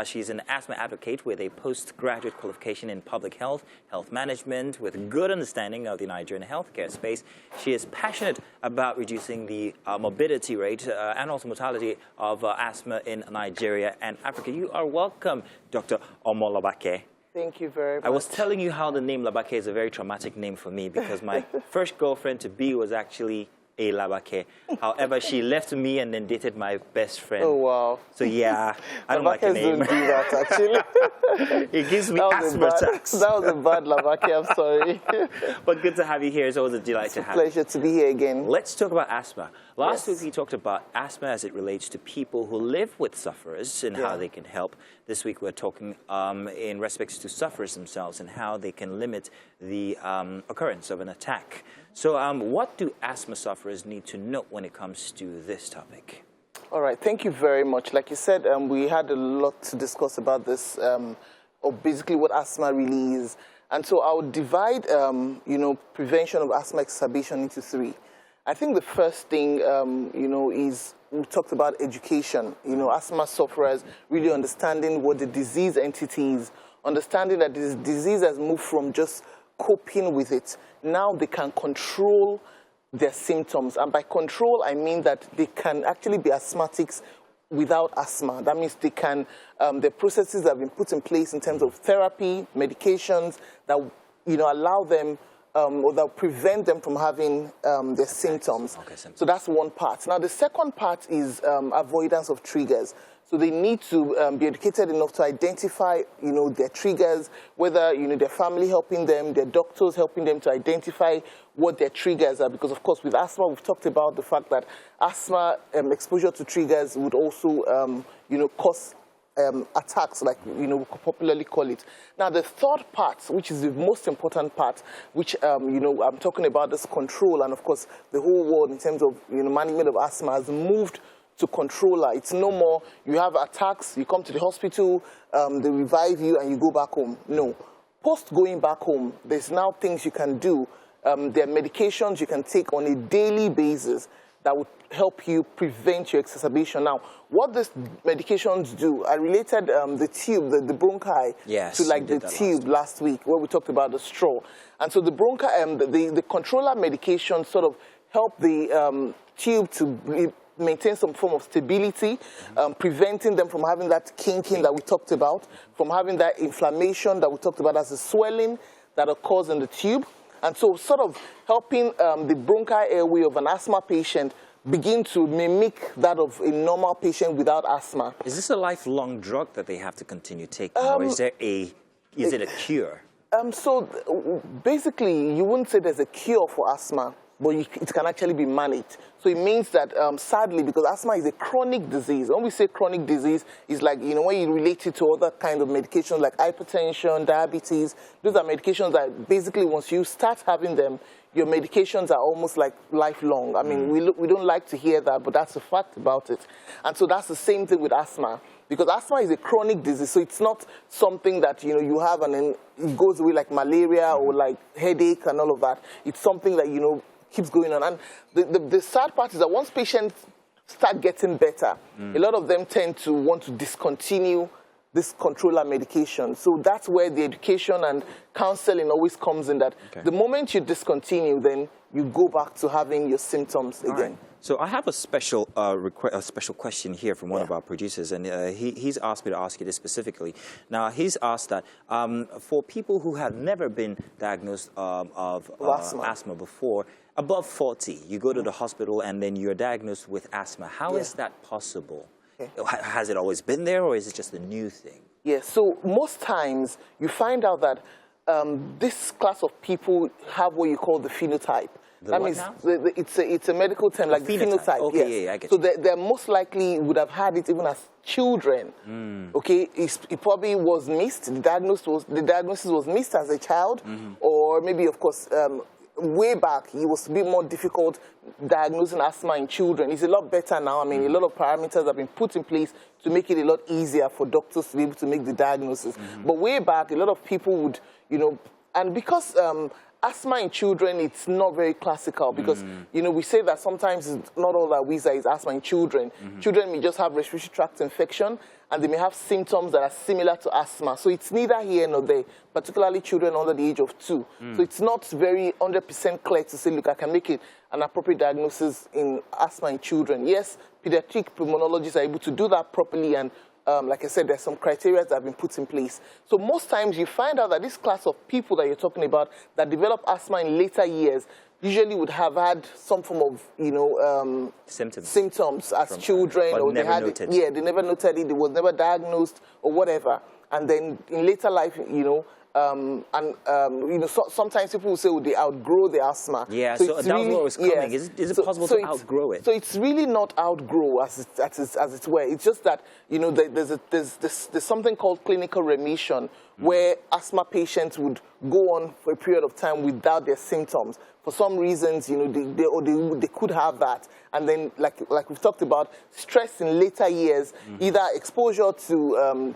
Speaker 2: She's an asthma advocate with a postgraduate qualification in public health, health management, with a good understanding of the Nigerian healthcare space. She is passionate about reducing the morbidity rate and also mortality of asthma in Nigeria and Africa. You are welcome, Dr. Omolabake.
Speaker 7: Thank you very much.
Speaker 2: I was telling you how the name Labake is a very traumatic name for me because my first girlfriend to be was actually a Labake. However, she left me and then dated my best friend.
Speaker 7: Oh, wow.
Speaker 2: So, yeah, I don't like the name.
Speaker 7: Don't do that, actually.
Speaker 2: It gives me asthma attacks.
Speaker 7: That was a bad Labake, I'm sorry.
Speaker 2: But good to have you here. It's always a delight to have you.
Speaker 7: It's a pleasure to be here again.
Speaker 2: Let's talk about asthma. Last week we talked about asthma as it relates to people who live with sufferers and how they can help. This week we're talking in respects to sufferers themselves and how they can limit the occurrence of an attack. So what do asthma sufferers need to know when it comes to this topic?
Speaker 7: All right, thank you very much. Like you said, we had a lot to discuss about this, or basically what asthma really is. And so I would divide, prevention of asthma exacerbation into three. I think the first thing, is we talked about education. Asthma sufferers really understanding what the disease entity is, understanding that this disease has moved from just coping with it. Now they can control their symptoms. And by control, I mean that they can actually be asthmatics without asthma. That means they can, the processes that have been put in place in terms of therapy, medications that, allow them or that prevent them from having their symptoms. Okay, so that's one part. Now, the second part is avoidance of triggers. So they need to be educated enough to identify, their triggers, whether, their family helping them, their doctors helping them to identify what their triggers are. Because, of course, with asthma, we've talked about the fact that asthma exposure to triggers would also, cause attacks, like, we popularly call it. Now, the third part, which is the most important part, which, I'm talking about this control, and, of course, the whole world in terms of, management of asthma has moved to controller. It's no more you have attacks, you come to the hospital, they revive you, and you go back home. No. Post going back home, there's now things you can do. There are medications you can take on a daily basis that would help you prevent your exacerbation. Now, what these medications do, I related the tube, the bronchi, to like the tube last week, where we talked about the straw. And so the bronchi, the controller medication sort of help the tube to maintain some form of stability, preventing them from having that kinking that we talked about, from having that inflammation that we talked about as a swelling that occurs in the tube. And so sort of helping the bronchi airway of an asthma patient begin to mimic that of a normal patient without asthma.
Speaker 2: Is this a lifelong drug that they have to continue taking, or is it a cure?
Speaker 7: So basically, you wouldn't say there's a cure for asthma, but it can actually be managed. So it means that, sadly, because asthma is a chronic disease. When we say chronic disease, it's like, when you relate it to other kinds of medications like hypertension, diabetes, those are medications that basically once you start having them, your medications are almost like lifelong. I mean, we don't like to hear that, but that's a fact about it. And so that's the same thing with asthma. Because asthma is a chronic disease, so it's not something that, you have and then it goes away like malaria or like headache and all of that. It's something that, keeps going on. And the sad part is that once patients start getting better, a lot of them tend to want to discontinue this controller medication. So that's where the education and counseling always comes in, that the moment you discontinue, then you go back to having your symptoms again.
Speaker 2: Right. So I have a special question here from one of our producers, and he's asked me to ask you this specifically. Now, he's asked that for people who have never been diagnosed of asthma before, above 40, you go to the hospital and then you're diagnosed with asthma. How is that possible? Has it always been there, or is it just a new thing?
Speaker 7: Yes, so most times you find out that this class of people have what you call the phenotype. That means it's a medical term, like the phenotype.
Speaker 2: Okay, yeah, I get
Speaker 7: so they most likely would have had it even as children. Okay, it probably was missed. The diagnosis was missed as a child, or maybe, of course, way back it was a bit more difficult diagnosing asthma in children. It's a lot better now. I mean, a lot of parameters have been put in place to make it a lot easier for doctors to be able to make the diagnosis. But way back, a lot of people would, and because asthma in children, it's not very classical because, we say that sometimes it's not all that Wheezer is asthma in children. Children may just have respiratory tract infection, and they may have symptoms that are similar to asthma. So it's neither here nor there, particularly children under the age of 2. So it's not very 100% clear to say, look, I can make it an appropriate diagnosis in asthma in children. Yes, pediatric pulmonologists are able to do that properly, and like I said, there's some criteria that have been put in place. So most times you find out that this class of people that you're talking about that develop asthma in later years usually would have had some form of, symptoms as children, or they had it. Yeah, they never noted it. It was never diagnosed or whatever. And then in later life, sometimes people will say, they outgrow the asthma.
Speaker 2: Yeah, so that was what was coming. Is it possible to outgrow it?
Speaker 7: So it's really not outgrow as it were. It's just that, there's something called clinical remission, where asthma patients would go on for a period of time without their symptoms. For some reasons, they could have that. And then, like we've talked about, stress in later years, either exposure to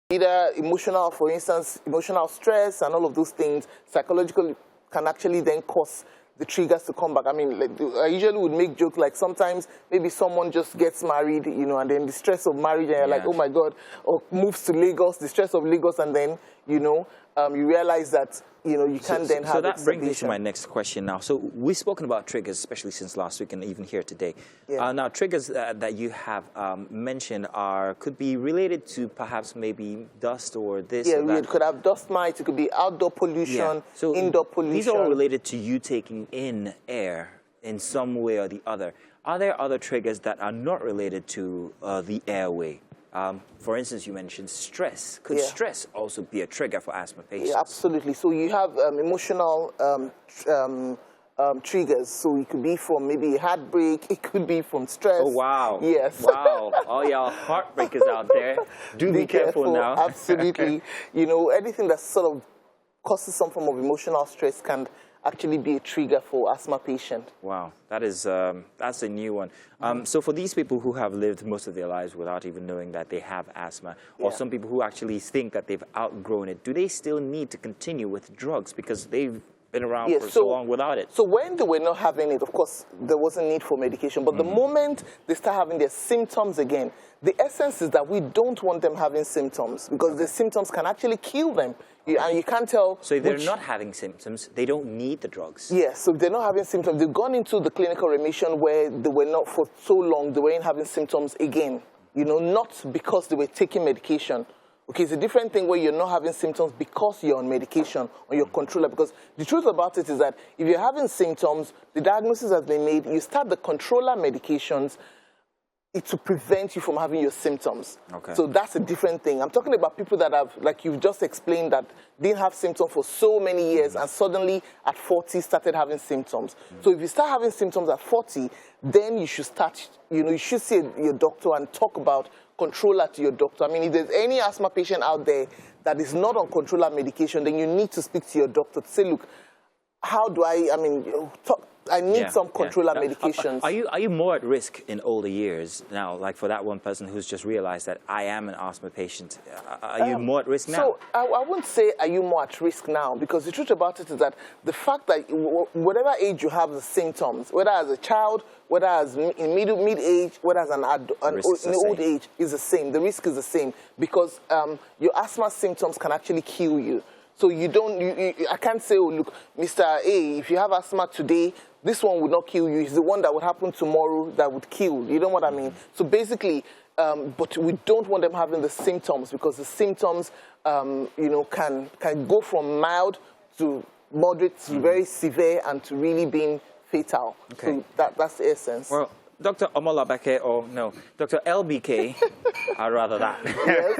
Speaker 7: either emotional, for instance, emotional stress and all of those things, psychological, can actually then cause the triggers to come back. I mean, I usually would make jokes like sometimes maybe someone just gets married, and then the stress of marriage, and you're like, oh my God, or moves to Lagos, the stress of Lagos, and then, you realize that, you can't then have.
Speaker 2: So that brings me to my next question now. So we've spoken about triggers, especially since last week and even here today. Now, triggers that you have mentioned could be related to perhaps maybe dust or this or that.
Speaker 7: It could have dust mites, it could be outdoor pollution, indoor pollution.
Speaker 2: These are all related to you taking in air in some way or the other. Are there other triggers that are not related to the airway? For instance, you mentioned stress. Could stress also be a trigger for asthma patients?
Speaker 7: Yeah, absolutely. So you have emotional triggers. So it could be from maybe heartbreak. It could be from stress.
Speaker 2: Oh, wow.
Speaker 7: Yes.
Speaker 2: Wow. All y'all heartbreakers out there, do be careful now.
Speaker 7: Absolutely. Anything that sort of causes some form of emotional stress can actually be a trigger for asthma patient.
Speaker 2: Wow, that's a new one. So for these people who have lived most of their lives without even knowing that they have asthma, or some people who actually think that they've outgrown it, do they still need to continue with drugs because they've been around for so long without it?
Speaker 7: So when they were not having it, of course, there wasn't need for medication. But the moment they start having their symptoms again, the essence is that we don't want them having symptoms because the symptoms can actually kill them. And you can't tell.
Speaker 2: So if they're not having symptoms, they don't need the drugs?
Speaker 7: Yes, so if they're not having symptoms, they've gone into the clinical remission where they were not for so long, they weren't having symptoms again. Not because they were taking medication. Okay, it's a different thing where you're not having symptoms because you're on medication or you're controller. Because the truth about it is that if you're having symptoms, the diagnosis has been made, you start the controller medications to prevent you from having your symptoms.
Speaker 2: Okay.
Speaker 7: So that's a different thing. I'm talking about people that have, like you've just explained, that didn't have symptoms for so many years and suddenly at 40 started having symptoms. So if you start having symptoms at 40, then you should start, you should see your doctor and talk about controller to your doctor. I mean, if there's any asthma patient out there that is not on controller medication, then you need to speak to your doctor to say, look, how do I need some controller medications.
Speaker 2: Are you more at risk in older years now, like for that one person who's just realized that I am an asthma patient? Are you more at risk now?
Speaker 7: So I wouldn't say are you more at risk now, because the truth about it is that the fact that whatever age you have the symptoms, whether as a child, whether as in mid-age, whether as an old age, is the same. The risk is the same because your asthma symptoms can actually kill you. So you don't, I can't say, oh, look, Mr. A, if you have asthma today, this one would not kill you. It's the one that would happen tomorrow that would kill. You know what I mean? So basically, but we don't want them having the symptoms, because the symptoms, you know, can go from mild to moderate to very severe and to really being fatal. Okay. So that's the essence.
Speaker 2: Well, Dr. Omolabake, or no, Dr. LBK, I'd rather that.
Speaker 7: Yes.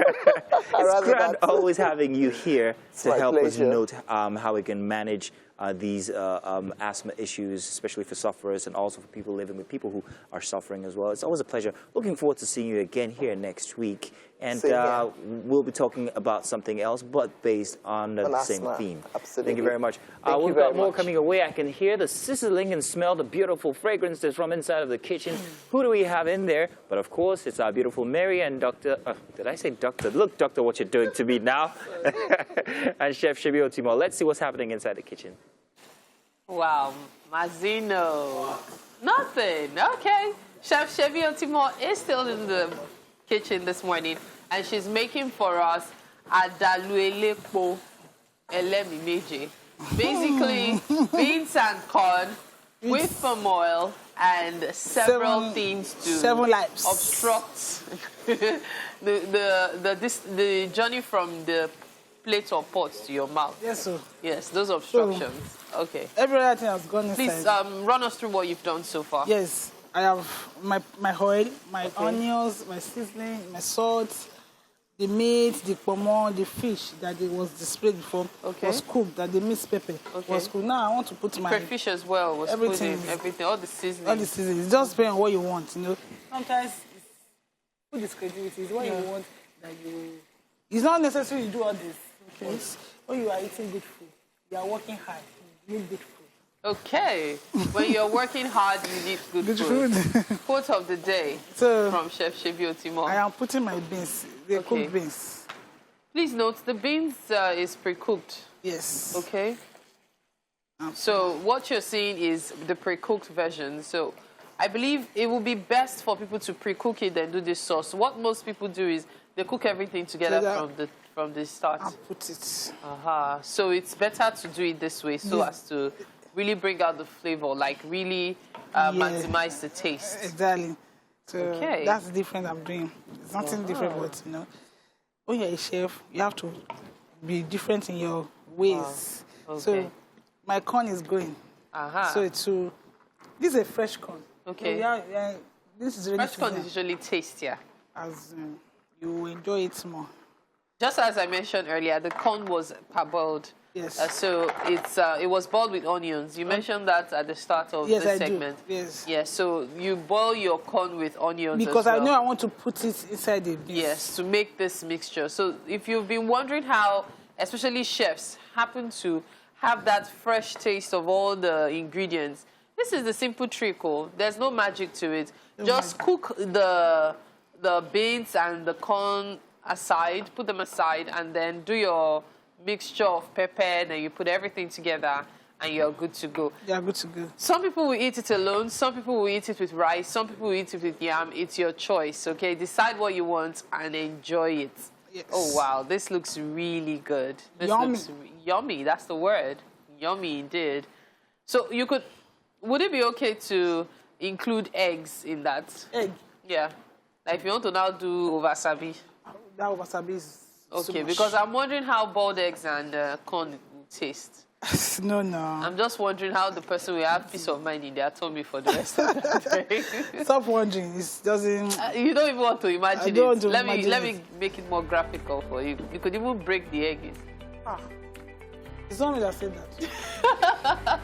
Speaker 2: It's grand always having you here to help us
Speaker 7: pleasure.
Speaker 2: note how we can manage these asthma issues, especially for sufferers and also for people living with people who are suffering as well. It's always a pleasure. Looking forward to seeing you again here next week. And we'll be talking about something else, but based on the same theme.
Speaker 7: Absolutely.
Speaker 2: Thank you very much.
Speaker 7: We've
Speaker 2: got more coming away. I can hear the sizzling and smell the beautiful fragrances from inside of the kitchen. Who do we have in there? But of course, it's our beautiful Mary and Dr. Did I say Doctor? Look, Doctor, what you're doing to me now. And Chef Shebi Otimo. Let's see what's happening inside the kitchen.
Speaker 3: Wow, Mazino. Nothing. Okay. Chef Shebi Otimo is still in the kitchen this morning, and she's making for us adaluelepo elemimeje. Basically, beans and corn with palm oil and several things to obstruct the journey from the plate or pot to your mouth.
Speaker 6: Yes, sir.
Speaker 3: Yes, those obstructions. Okay.
Speaker 6: Every other thing has gone inside.
Speaker 3: Please run us through what you've done so far.
Speaker 6: Yes, I have my oil, my onions, my seasoning, my salt, the meat, the pomo, the fish that it was displayed before was cooked, that the mixed pepper was cooked. Now I want to put my
Speaker 3: crayfish as well was
Speaker 6: everything,
Speaker 3: all the seasoning.
Speaker 6: All the seasoning. It's just depending on what you want, you know. Sometimes food is creativity. It's what you want that you. It's not necessary to do all this. Okay. When you are eating good food, you are working hard. You need good food.
Speaker 3: Okay. When you're working hard, you need good food. Quote of the day from Chef Shebi Otimo.
Speaker 6: I am putting my beans, the cooked beans.
Speaker 3: Please note, the beans is pre-cooked.
Speaker 6: Yes.
Speaker 3: Okay. So what you're seeing is the pre-cooked version. So I believe it will be best for people to pre-cook it and do this sauce. What most people do is they cook everything together from the start.
Speaker 6: I'll put it.
Speaker 3: So it's better to do it this way so as to really bring out the flavor, like really maximize the taste.
Speaker 6: Exactly. So that's the difference I'm doing. It's nothing different, but you know, when you're a chef, you have to be different in your ways. So my corn is growing. So this is a fresh corn.
Speaker 3: Okay.
Speaker 6: So this is really
Speaker 3: fresh corn is usually tastier.
Speaker 6: As you enjoy it more.
Speaker 3: Just as I mentioned earlier, the corn was parboiled.
Speaker 6: Yes.
Speaker 3: So it was boiled with onions. You mentioned that at the start of this segment.
Speaker 6: Do. Yes.
Speaker 3: Yes. So you boil your corn with onions
Speaker 6: because
Speaker 3: as well.
Speaker 6: I know I want to put it inside the beans.
Speaker 3: Yes, to make this mixture. So if you've been wondering how, especially chefs, happen to have that fresh taste of all the ingredients, this is the simple trick. There's no magic to it. Just cook the beans and the corn aside, put them aside, and then do your mixture of pepper, and you put everything together, and you're good to go.
Speaker 6: You're good to go.
Speaker 3: Some people will eat it alone. Some people will eat it with rice. Some people will eat it with yam. It's your choice, okay? Decide what you want and enjoy it.
Speaker 6: Yes.
Speaker 3: Oh, wow. This looks really good. This
Speaker 6: yummy.
Speaker 3: Looks yummy. That's the word. Yummy indeed. So you could... Would it be okay to include eggs in that?
Speaker 6: Egg?
Speaker 3: Yeah. Like if you want to now do wasabi.
Speaker 6: That wasabi is
Speaker 3: okay,
Speaker 6: so
Speaker 3: because I'm wondering how boiled eggs and corn will taste.
Speaker 6: No.
Speaker 3: I'm just wondering how the person will have peace of mind in their tummy for the rest of the day.
Speaker 6: Stop wondering. It doesn't...
Speaker 3: you don't even want to imagine
Speaker 6: I don't want to
Speaker 3: let
Speaker 6: imagine
Speaker 3: me make it more graphical for you. You could even break the egg in.
Speaker 6: It's not me that said that.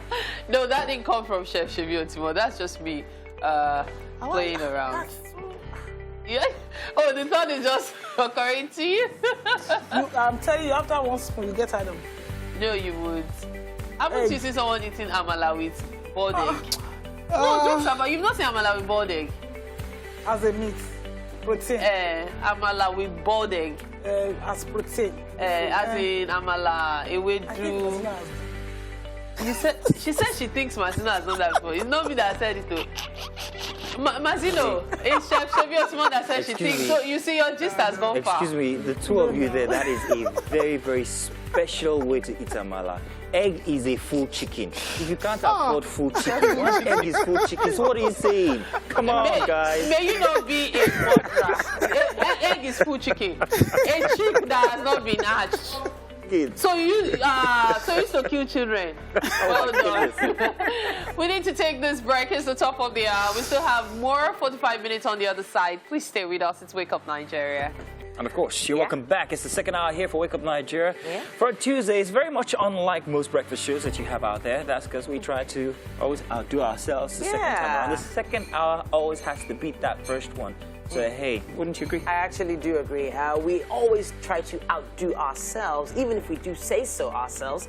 Speaker 3: No, that didn't come from Chef Shebi Otimo. That's just me playing around. Yeah? Oh, the thought is just occurring to you?
Speaker 6: I'm telling you, after one spoon, you get tired of it.
Speaker 3: No, you would. Haven't you seen someone eating amala with boiled egg? No, jokes about. You've not seen amala with boiled egg?
Speaker 6: As a meat, protein.
Speaker 3: Amala with boiled egg.
Speaker 6: As protein.
Speaker 3: As in amala, ewedu. She said she thinks Martina has done that before. It's not me that said it though. Mazino, it's Chef Chevio's mom that said she thinks. So you see, your gist has gone far.
Speaker 2: Excuse me, the two of you there, that is a very, very special way to eat amala. Egg is a full chicken. If you can't afford full chicken, one egg is full chicken. So what are you saying? Come on, guys.
Speaker 3: May you not be a murderer. Egg is full chicken. A chick that has not been hatched. So you used to kill children. Well done. We need to take this break. It's the top of the hour. We still have more 45 minutes on the other side. Please stay with us. It's Wake Up Nigeria.
Speaker 2: And of course, you're welcome back. It's the second hour here for Wake Up Nigeria.
Speaker 1: Yeah.
Speaker 2: For a Tuesday, it's very much unlike most breakfast shows that you have out there. That's because we try to always outdo ourselves the second time around. The second hour always has to beat that first one. So, hey, wouldn't you agree?
Speaker 1: I actually do agree. We always try to outdo ourselves, even if we do say so ourselves.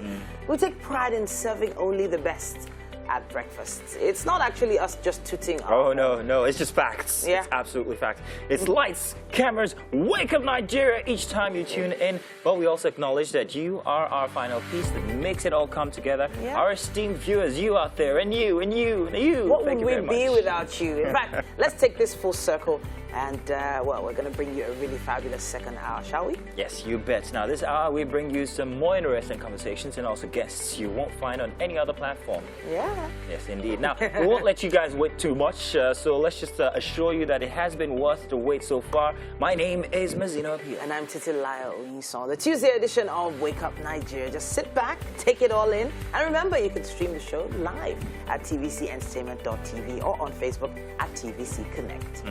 Speaker 1: We take pride in serving only the best at breakfast. It's not actually us just tooting our
Speaker 2: Oh, no, it's just facts.
Speaker 1: Yeah.
Speaker 2: It's absolutely facts. It's lights, cameras, Wake Up Nigeria each time you tune in. But we also acknowledge that you are our final piece that makes it all come together.
Speaker 1: Yeah.
Speaker 2: Our esteemed viewers, you out there, and you, and you, and you.
Speaker 1: What
Speaker 2: Thank
Speaker 1: would
Speaker 2: you
Speaker 1: we
Speaker 2: very
Speaker 1: be
Speaker 2: much.
Speaker 1: without you? In fact, let's take this full circle. And, well, we're going to bring you a really fabulous second hour, shall we?
Speaker 2: Yes, you bet. Now, this hour, we bring you some more interesting conversations and also guests you won't find on any other platform.
Speaker 1: Yeah.
Speaker 2: Yes, indeed. Now, we won't let you guys wait too much, so let's just assure you that it has been worth the wait so far. My name is Mazino Appeal.
Speaker 1: And I'm Titilaya Oyinson, the Tuesday edition of Wake Up Nigeria. Just sit back, take it all in, and remember, you can stream the show live at tvcentertainment.tv or on Facebook at TVC Connect.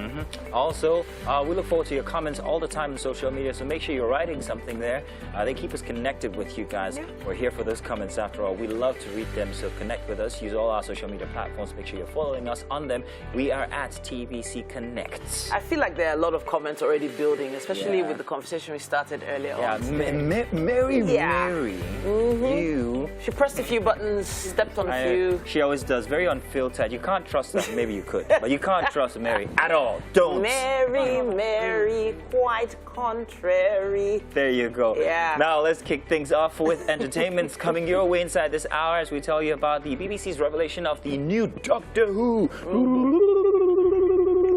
Speaker 2: Also, we look forward to your comments all the time on social media, so make sure you're writing something there. They keep us connected with you guys.
Speaker 1: Yeah.
Speaker 2: We're here for those comments after all. We love to read them, so connect with us. Use all our social media platforms. Make sure you're following us on them. We are at TVC Connect.
Speaker 1: I feel like there are a lot of comments already building, especially
Speaker 2: Yeah.
Speaker 1: with the conversation we started earlier
Speaker 2: Yeah,
Speaker 1: on today.
Speaker 2: Mary,
Speaker 1: Yeah.
Speaker 2: you.
Speaker 1: She pressed a few buttons, stepped on a few.
Speaker 2: She always does, very unfiltered. You can't trust her. Maybe you could, but you can't trust Mary at all. Don't.
Speaker 1: Mary, quite contrary.
Speaker 2: There you go.
Speaker 1: Yeah.
Speaker 2: Now let's kick things off with entertainment coming your way inside this hour as we tell you about the BBC's revelation of the new Doctor Who.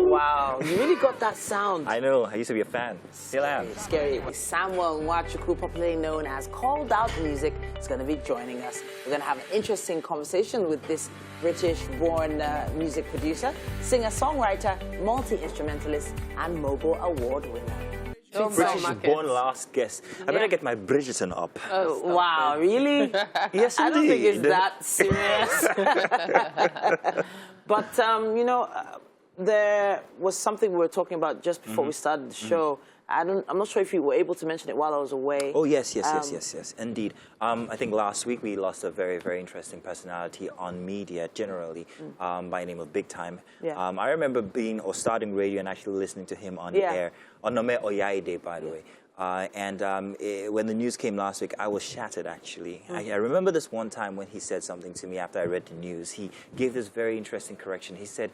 Speaker 1: Wow, you really got that sound.
Speaker 2: I know, I used to be a fan. Still am.
Speaker 1: Scary. Samuel Nwachukwu, popularly known as Called Out Music, is going to be joining us. We're going to have an interesting conversation with this British-born music producer, singer-songwriter, multi-instrumentalist, and Mogul Award winner.
Speaker 2: British-born last guest. I better get my Bridgerton up.
Speaker 1: Wow, really?
Speaker 2: Yes,
Speaker 1: I don't think it's
Speaker 2: indeed.
Speaker 1: that serious. But, you know, there was something we were talking about just before we started the show. I'm not sure if you were able to mention it while I was away.
Speaker 2: Oh, yes, indeed. I think last week we lost a very, very interesting personality on media generally by the name of Big Time.
Speaker 1: Yeah.
Speaker 2: I remember starting radio and actually listening to him on the air, on Nome Oyaide, by the way. When the news came last week, I was shattered, actually. I remember this one time when he said something to me after I read the news. He gave this very interesting correction. He said,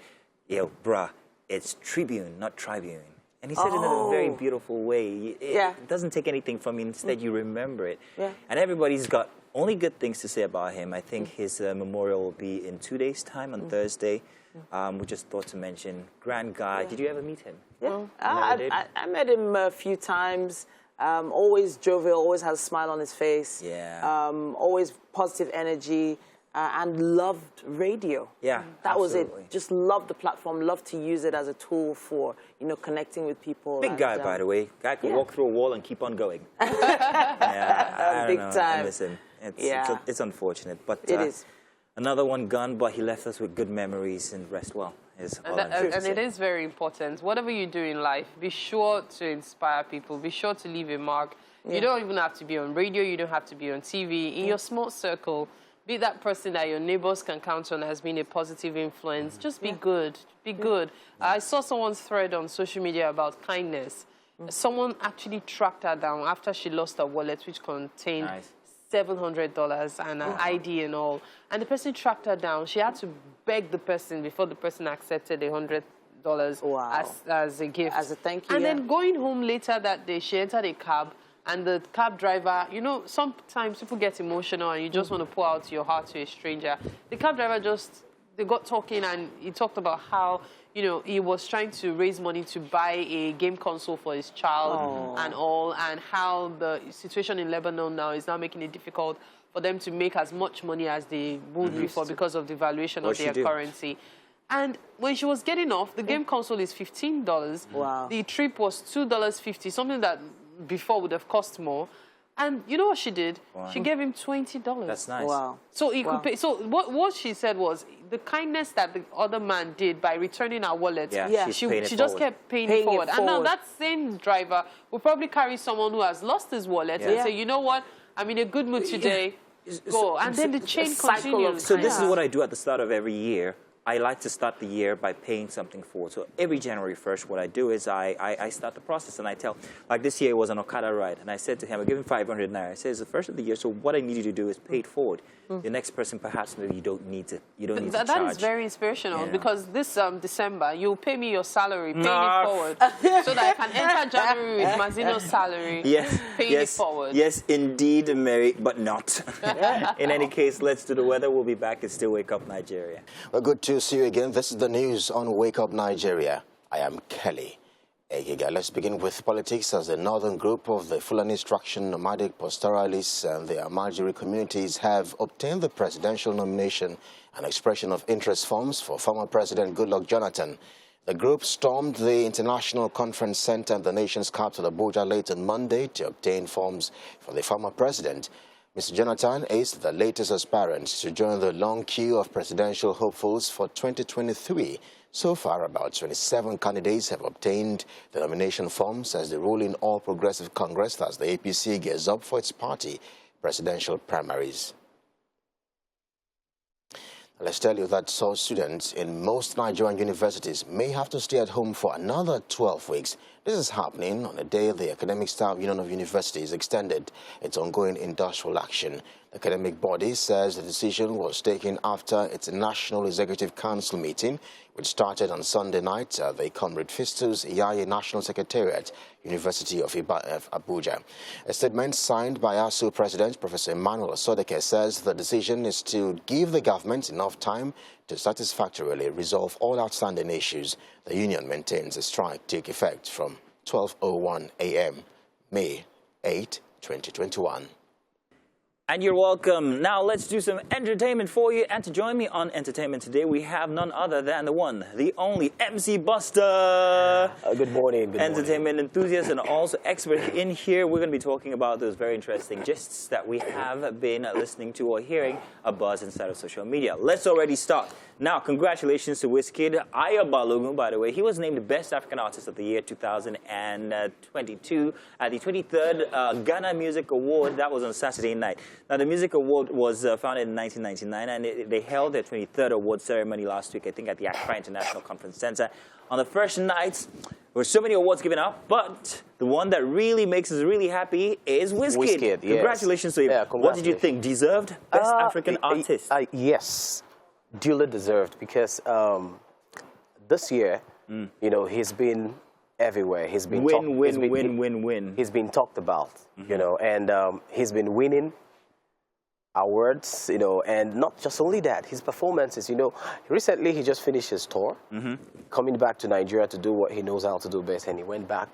Speaker 2: yo, bruh, it's Tribune, not Tribune. And he said it in a very beautiful way. It doesn't take anything from you. Instead, you remember it.
Speaker 1: Yeah.
Speaker 2: And everybody's got only good things to say about him. I think his memorial will be in 2 days' time on Thursday. We just thought to mention, grand guy. Did you ever meet him?
Speaker 1: Yeah. I met him a few times. Always jovial, always has a smile on his face.
Speaker 2: Yeah.
Speaker 1: Always positive energy. And loved radio.
Speaker 2: Yeah,
Speaker 1: that
Speaker 2: absolutely.
Speaker 1: was it. Just loved the platform. Loved to use it as a tool for connecting with people.
Speaker 2: Big guy, by the way. Guy could walk through a wall and keep on going. I
Speaker 1: Big
Speaker 2: don't know.
Speaker 1: time.
Speaker 2: I miss him. It's unfortunate, but
Speaker 1: it is.
Speaker 2: Another one gone, but he left us with good memories and rest well.
Speaker 3: And it is very important. Whatever you do in life, be sure to inspire people. Be sure to leave a mark. Yeah. You don't even have to be on radio. You don't have to be on TV. In your small circle, be that person that your neighbors can count on as being a positive influence. Just be good. Be good. I saw someone's thread on social media about kindness. Someone actually tracked her down after she lost her wallet, which contained $700 and an ID and all. And the person tracked her down. She had to beg the person before the person accepted $100 as a gift.
Speaker 1: As a thank you.
Speaker 3: And then going home later that day, she entered a cab. And the cab driver, sometimes people get emotional and you just want to pour out your heart to a stranger. The cab driver they got talking and he talked about how you know, he was trying to raise money to buy a game console for his child and all, and how the situation in Lebanon now is now making it difficult for them to make as much money as they would before because of the valuation of their currency. And when she was getting off, the game console is $15.
Speaker 1: Wow.
Speaker 3: The trip was $2.50, something that before would have cost more. And you know what she did? Wow. She gave him $20.
Speaker 2: That's nice.
Speaker 1: Wow.
Speaker 3: So he could pay. So what she said was the kindness that the other man did by returning our wallet. She just kept paying it forward. And now that same driver will probably carry someone who has lost his wallet and say, you know what? I'm in a good mood today. Go. And then the chain continues.
Speaker 2: So this is what I do at the start of every year. I like to start the year by paying something forward. So every January 1st, what I do is I start the process and I tell, like this year it was an Okada ride. And I said to him, I give him 500 naira. I said, it's the first of the year, so what I need you to do is pay it forward. The next person, perhaps, maybe you don't need to charge.
Speaker 3: That is very inspirational because this December, you'll pay me your salary, pay it forward. So that I can enter January with Mazino's salary, pay it forward.
Speaker 2: Yes, indeed, Mary, but not. In any case, let's do the weather. We'll be back. It's still Wake Up Nigeria.
Speaker 4: Well, good to see you again. This is the news on Wake Up Nigeria. I am Kelly. Let's begin with politics, as the northern group of the Fulani Instruction nomadic pastoralists and the Almajiri communities have obtained the presidential nomination and expression of interest forms for former President Goodluck Jonathan. The group stormed the International Conference Center in the nation's capital, Abuja, late on Monday to obtain forms for the former president. Mr. Jonathan is the latest aspirant to join the long queue of presidential hopefuls for 2023. So far, about 27 candidates have obtained the nomination forms as the ruling All Progressive Congress, as the APC, gears up for its party presidential primaries. Let's tell you that some students in most Nigerian universities may have to stay at home for another 12 weeks. This is happening on the day the Academic Staff Union of Universities extended its ongoing industrial action. The academic body says the decision was taken after its National Executive Council meeting, which started on Sunday night at the Comrade Fistus Iyaye National Secretariat, University of Abuja. A statement signed by ASU President Professor Emmanuel Sodeke says the decision is to give the government enough time to satisfactorily resolve all outstanding issues. The union maintains a strike took effect from 12:01 a.m. May 8, 2021.
Speaker 2: And you're welcome. Now let's do some entertainment for you. And to join me on entertainment today, we have none other than the one, the only MC Buster.
Speaker 8: Good morning. Good
Speaker 2: entertainment enthusiast and also expert in here. We're going to be talking about those very interesting gists that we have been listening to or hearing a buzz inside of social media. Let's already start. Now, congratulations to Wizkid. Aya Balogun, by the way. He was named the Best African Artist of the Year 2022 at the 23rd Ghana Music Award. That was on Saturday night. Now, the Music Award was founded in 1999, and they held their 23rd award ceremony last week, I think, at the Accra International Conference Center. On the first night, there were so many awards given out, but the one that really makes us really happy is Wizkid.
Speaker 8: Yes.
Speaker 2: Congratulations to him.
Speaker 8: Yeah,
Speaker 2: what did you think? Deserved? Best African Artist?
Speaker 8: Yes, duly deserved, because this year, you know, he's been everywhere. He's been
Speaker 2: win.
Speaker 8: He's been talked about, you know, and he's been winning awards, you know, and not just only that, his performances, you know, recently he just finished his tour, coming back to Nigeria to do what he knows how to do best, and he went back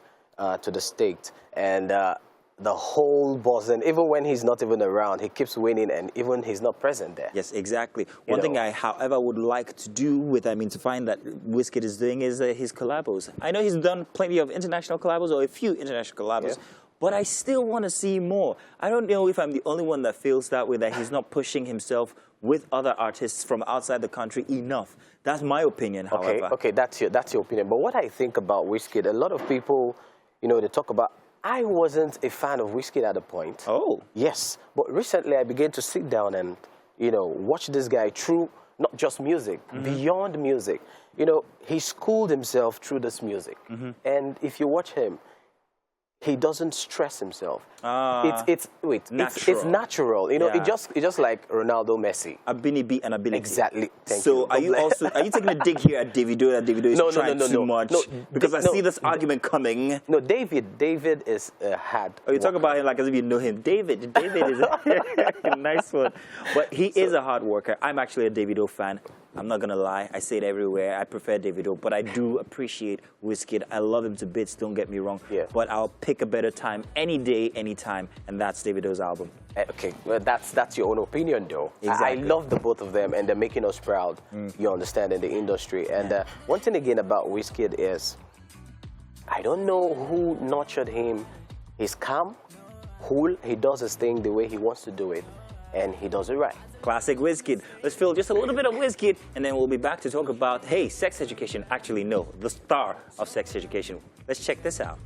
Speaker 8: to the States, and the whole buzz, and even when he's not even around, he keeps winning, and even he's not present there.
Speaker 2: Yes, exactly. One thing I, however, would like to do with, to find that Wizkid is doing is his collabos. I know he's done plenty of international collabos, or a few international collabos, but I still want to see more. I don't know if I'm the only one that feels that way, that he's not pushing himself with other artists from outside the country enough. That's my opinion, however.
Speaker 8: Okay, that's your opinion. But what I think about Wizkid, a lot of people, you know, they talk about, I wasn't a fan of Wizkid at a point.
Speaker 2: Oh.
Speaker 8: Yes, but recently I began to sit down and, you know, watch this guy through not just music, beyond music. You know, he schooled himself through this music. And if you watch him, he doesn't stress himself. It's natural. You know, it's just like Ronaldo, Messi.
Speaker 2: Ability and ability.
Speaker 8: Exactly. Thank
Speaker 2: you. Are you taking a dig here at Davido that Davido is trying too much?
Speaker 8: No,
Speaker 2: because I see this argument coming.
Speaker 8: No, David is hard.
Speaker 2: Oh, you talk about him like as if you know him. David is a nice one. But he is a hard worker. I'm actually a Davido fan. I'm not gonna lie, I say it everywhere. I prefer Davido, but I do appreciate Wizkid. I love him to bits, don't get me wrong.
Speaker 8: Yeah.
Speaker 2: But I'll pick a better time any day, anytime, and that's Davido's album.
Speaker 8: Okay, well, that's your own opinion, though.
Speaker 2: Exactly.
Speaker 8: I love the both of them, and they're making us proud, you understand, in the industry. And one thing again about Wizkid is, I don't know who nurtured him. He's calm, cool, he does his thing the way he wants to do it, and he does it right.
Speaker 2: Classic Wizkid. Let's feel just a little bit of Wizkid, and then we'll be back to talk about, hey, sex education. Actually, no, the star of sex education. Let's check this out.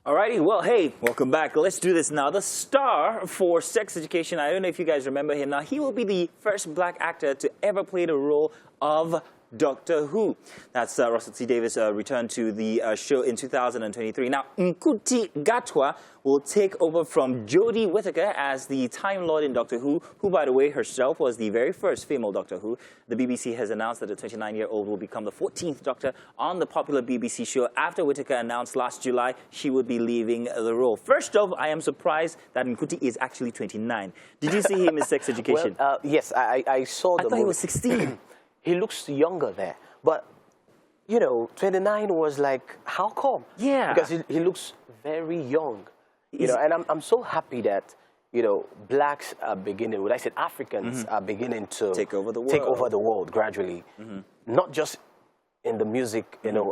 Speaker 2: Alrighty, well, hey, welcome back. Let's do this now. The star for sex education, I don't know if you guys remember him. Now, he will be the first black actor to ever play the role of Doctor Who. That's Russell T. Davies returned to the show in 2023. Now, Nkuti Gatwa will take over from Jodie Whittaker as the Time Lord in Doctor Who, by the way, herself was the very first female Doctor Who. The BBC has announced that the 29-year-old will become the 14th Doctor on the popular BBC show after Whittaker announced last July she would be leaving the role. First off, I am surprised that Nkuti is actually 29. Did you see him in Sex Education?
Speaker 8: Well, yes, I saw the movie.
Speaker 2: I thought he was 16.
Speaker 8: He looks younger there, but, you know, 29 was like, how come?
Speaker 2: Yeah.
Speaker 8: Because he looks very young, you know, and I'm so happy that, you know, blacks are beginning, I said Africans are beginning to
Speaker 2: take over the world
Speaker 8: gradually, not just in the music, you know,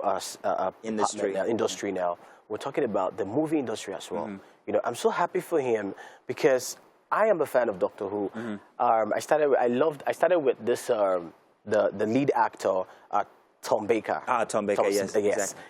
Speaker 2: industry
Speaker 8: now. We're talking about the movie industry as well. You know, I'm so happy for him because I am a fan of Doctor Who. I started with this, the lead actor, Tom Baker.
Speaker 2: Tom Baker, yes.
Speaker 8: Exactly.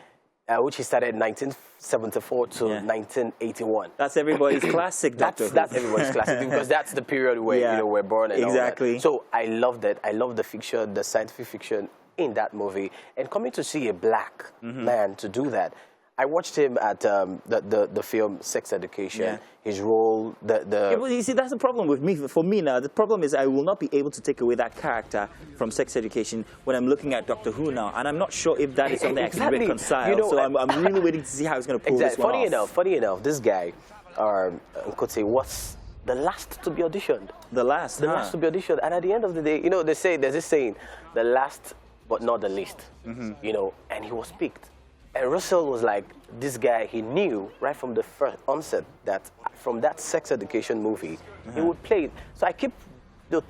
Speaker 8: Which he started in 1974 to 1981.
Speaker 2: That's everybody's classic, Doctor Who.
Speaker 8: That's everybody's classic because that's the period where you know, we're born and
Speaker 2: exactly.
Speaker 8: all that. So I loved it. I loved the fiction, the scientific fiction in that movie, and coming to see a black man to do that. I watched him at the film Sex Education. His role,
Speaker 2: Yeah, but you see, that's the problem with me. For me now, the problem is I will not be able to take away that character from Sex Education when I'm looking at Doctor Who now, and I'm not sure if that is something I can reconcile. You know, so I'm really waiting to see how he's going to pull this one off.
Speaker 8: Funny enough, this guy, Nkote, was the last to be auditioned.
Speaker 2: The last
Speaker 8: to be auditioned, and at the end of the day, you know, there's this saying, the last but not the least. You know, and he was picked. And Russell was like, this guy, he knew right from the first onset that from that Sex Education movie, he would play it. So I keep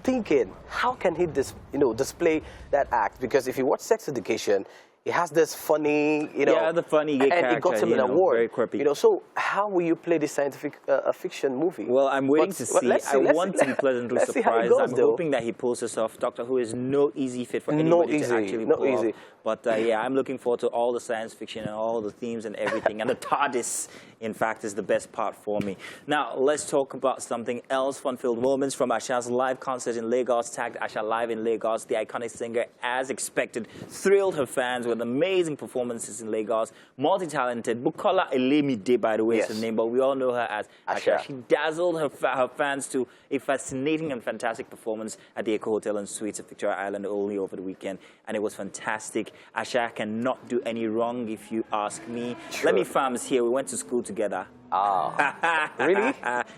Speaker 8: thinking, how can he display that act? Because if you watch Sex Education, it has this funny, you know.
Speaker 2: Yeah, the funny gay character.
Speaker 8: And it got him an award.
Speaker 2: Very quirky.
Speaker 8: You know, so how will you play this scientific fiction movie?
Speaker 2: Well, I'm waiting to see. I want to be pleasantly surprised. I'm hoping that he pulls this off. Doctor Who is no easy fit for anybody to actually pull off. But yeah, I'm looking forward to all the science fiction and all the themes and everything. And the TARDIS, in fact, is the best part for me. Now, let's talk about something else. Fun-filled moments from Asha's live concert in Lagos. Tagged Asha live in Lagos. The iconic singer, as expected, thrilled her fans with amazing performances in Lagos. Multi-talented. Bukola Elemide, by the way, is her name, but we all know her as Asha. She dazzled her fans to a fascinating and fantastic performance at the Echo Hotel and Suites of Victoria Island only over the weekend, and it was fantastic. Asha cannot do any wrong, if you ask me. Let me farms here. We went to school together.
Speaker 8: Ah, really?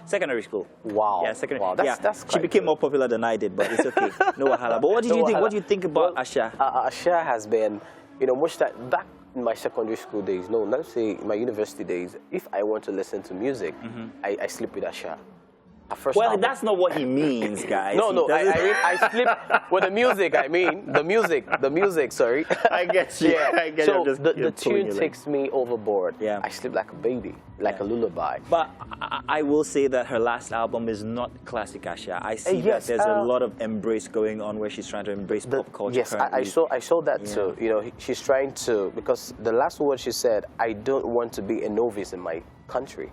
Speaker 2: Secondary school.
Speaker 8: Wow.
Speaker 2: Yeah, secondary.
Speaker 8: Wow, that's
Speaker 2: she became more popular than I did, but it's okay. No wahala. But what did you think? What do you think about Asha?
Speaker 8: Asha has been, you know, back in my secondary school days. No, let's say my university days. If I want to listen to music, I sleep with Asha.
Speaker 2: Well, that's not what he means, guys.
Speaker 8: No, I sleep with the music. I mean, the music. Sorry.
Speaker 2: I get you.
Speaker 8: Yeah.
Speaker 2: I get
Speaker 8: so
Speaker 2: you.
Speaker 8: the tune takes me overboard.
Speaker 2: Yeah.
Speaker 8: I sleep like a baby, like a lullaby.
Speaker 2: But I will say that her last album is not classic Asha. I see that there's a lot of embrace going on where she's trying to embrace pop culture.
Speaker 8: Yes, I saw that too. You know, she's trying to, because the last word she said, I don't want to be a novice in my country.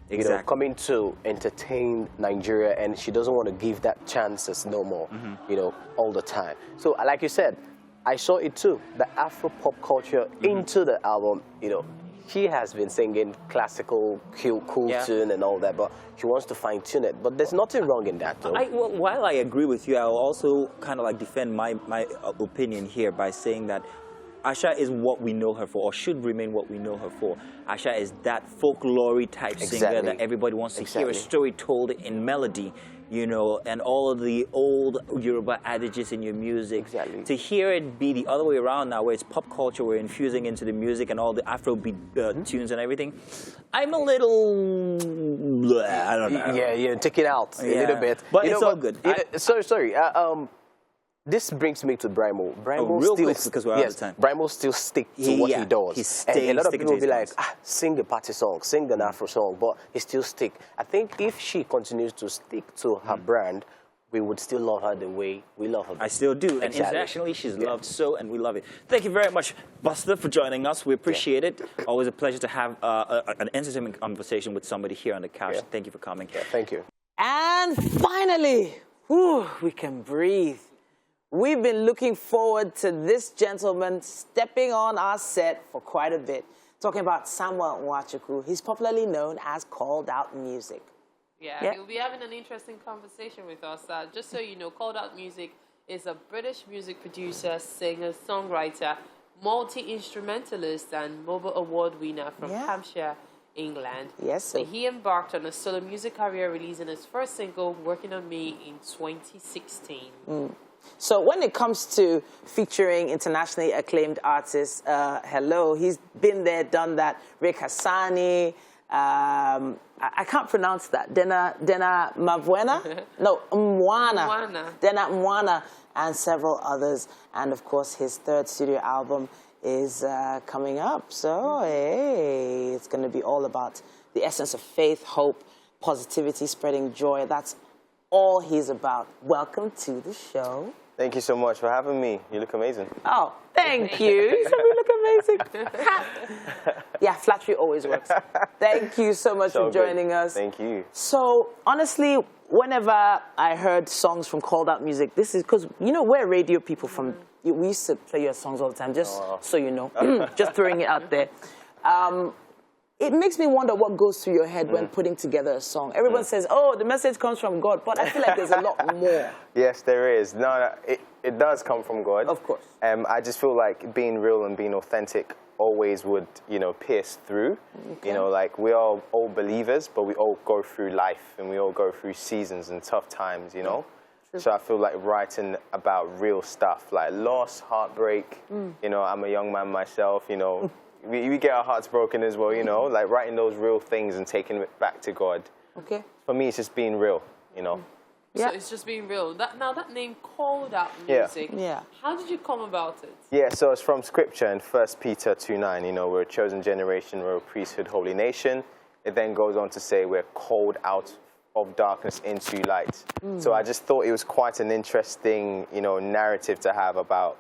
Speaker 2: Exactly.
Speaker 8: You know, coming to entertain Nigeria, and she doesn't want to give that chances no more, you know, all the time. So, like you said, I saw it too, the Afro pop culture into the album. You know, she has been singing classical, cool tune and all that, but she wants to fine tune it. But there's nothing wrong in that, though.
Speaker 2: Well, while I agree with you, I will also kind of like defend my opinion here by saying that Asha is what we know her for, or should remain what we know her for. Asha is that folklore type singer that everybody wants to hear a story told in melody, you know, and all of the old Yoruba adages in your music. To hear it be the other way around now, where it's pop culture, we're infusing into the music and all the Afrobeat tunes and everything. I'm a little, I don't know.
Speaker 8: Yeah, you take it out a little bit.
Speaker 2: But it's all good.
Speaker 8: Sorry. This brings me to Brimo. Brimo
Speaker 2: real
Speaker 8: still,
Speaker 2: quick, because we're out of time.
Speaker 8: Brimo still stick to what he does. And a lot of people will be like, sing a party song, sing an Afro song, but he still stick. I think if she continues to stick to her brand, we would still love her the way we love her.
Speaker 2: I still do. And internationally, she's loved so, and we love it. Thank you very much, Buster, for joining us. We appreciate it. Always a pleasure to have an entertaining conversation with somebody here on the couch. Thank you for coming.
Speaker 8: Thank you.
Speaker 1: And finally, we can breathe. We've been looking forward to this gentleman stepping on our set for quite a bit, talking about Samuel Nwachukwu. He's popularly known as Called Out Music.
Speaker 3: Yeah, he'll be having an interesting conversation with us. Just so you know, Called Out Music is a British music producer, singer, songwriter, multi-instrumentalist, and Mobile Award winner from Hampshire, England.
Speaker 1: Yes, sir.
Speaker 3: He embarked on a solo music career, releasing his first single, Working on Me, in 2016.
Speaker 1: So when it comes to featuring internationally acclaimed artists, hello, he's been there, done that. Rick Hassani, I can't pronounce that. Dena Mavwena? No, Mwana. Dena Mwana, and several others. And of course, his third studio album is coming up. So, hey, it's going to be all about the essence of faith, hope, positivity, spreading joy. That's all he's about. Welcome to the show.
Speaker 9: Thank you so much for having me. You look amazing.
Speaker 1: Oh, thank you. You said we look amazing. Yeah, flattery always works. Thank you so much for joining us.
Speaker 9: Thank you.
Speaker 1: So, honestly, whenever I heard songs from Called Out Music, this is because, you know, we're radio people from, we used to play your songs all the time, just so you know, just throwing it out there. It makes me wonder what goes through your head when putting together a song. Everyone says, oh, the message comes from God, but I feel like there's a lot more.
Speaker 9: Yes, there is. No, it does come from God.
Speaker 1: Of course.
Speaker 9: I just feel like being real and being authentic always would, you know, pierce through. You know, like we're all believers, but we all go through life and we all go through seasons and tough times, you know? So I feel like writing about real stuff, like loss, heartbreak. You know, I'm a young man myself, you know. We get our hearts broken as well, you know, like writing those real things and taking it back to God.
Speaker 1: Okay.
Speaker 9: For me, it's just being real, you know.
Speaker 3: So it's just being real. Now that name, Called Out Music, how did you come about it?
Speaker 9: Yeah, so it's from scripture in 1 Peter 2:9, you know, we're a chosen generation, we're a priesthood, holy nation. It then goes on to say we're called out of darkness into light. So I just thought it was quite an interesting, you know, narrative to have about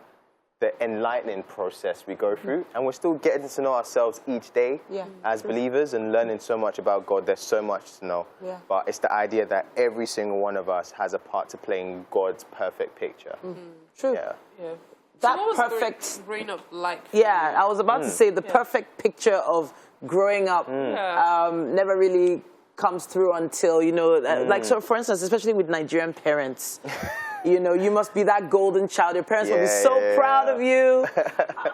Speaker 9: the enlightening process we go through, and we're still getting to know ourselves each day as believers and learning so much about God. There's so much to know, but it's the idea that every single one of us has a part to play in God's perfect picture.
Speaker 1: True.
Speaker 9: Yeah.
Speaker 1: That
Speaker 3: so what
Speaker 1: perfect
Speaker 3: growing up like?
Speaker 1: Yeah, I was about to say the perfect picture of growing up never really comes through until, you know, like, so for instance, especially with Nigerian parents, you know, you must be that golden child. Your parents will be so proud of you.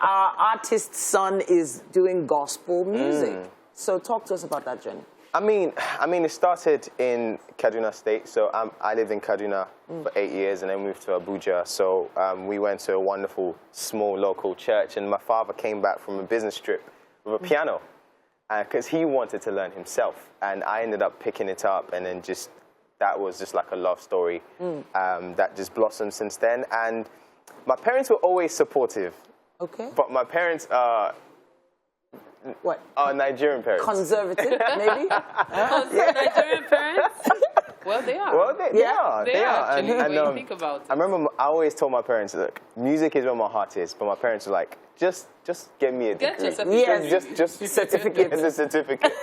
Speaker 1: Our artist's son is doing gospel music. So talk to us about that journey.
Speaker 9: I mean, it started in Kaduna State. So I lived in Kaduna for 8 years and then moved to Abuja. So we went to a wonderful, small local church, and my father came back from a business trip with a piano because he wanted to learn himself. And I ended up picking it up, and then that was just like a love story that just blossomed since then. And my parents were always supportive. Okay. But my parents are...
Speaker 1: What?
Speaker 9: Nigerian parents.
Speaker 1: Conservative, maybe?
Speaker 3: Nigerian parents? Well, they are.
Speaker 9: Well, they are.
Speaker 3: They are, actually, when you think about it.
Speaker 9: I remember I always told my parents, look, music is where my heart is. But my parents were like, just get me a degree.
Speaker 3: Get your certificate.
Speaker 9: Just
Speaker 1: certificate.
Speaker 9: Get the certificate.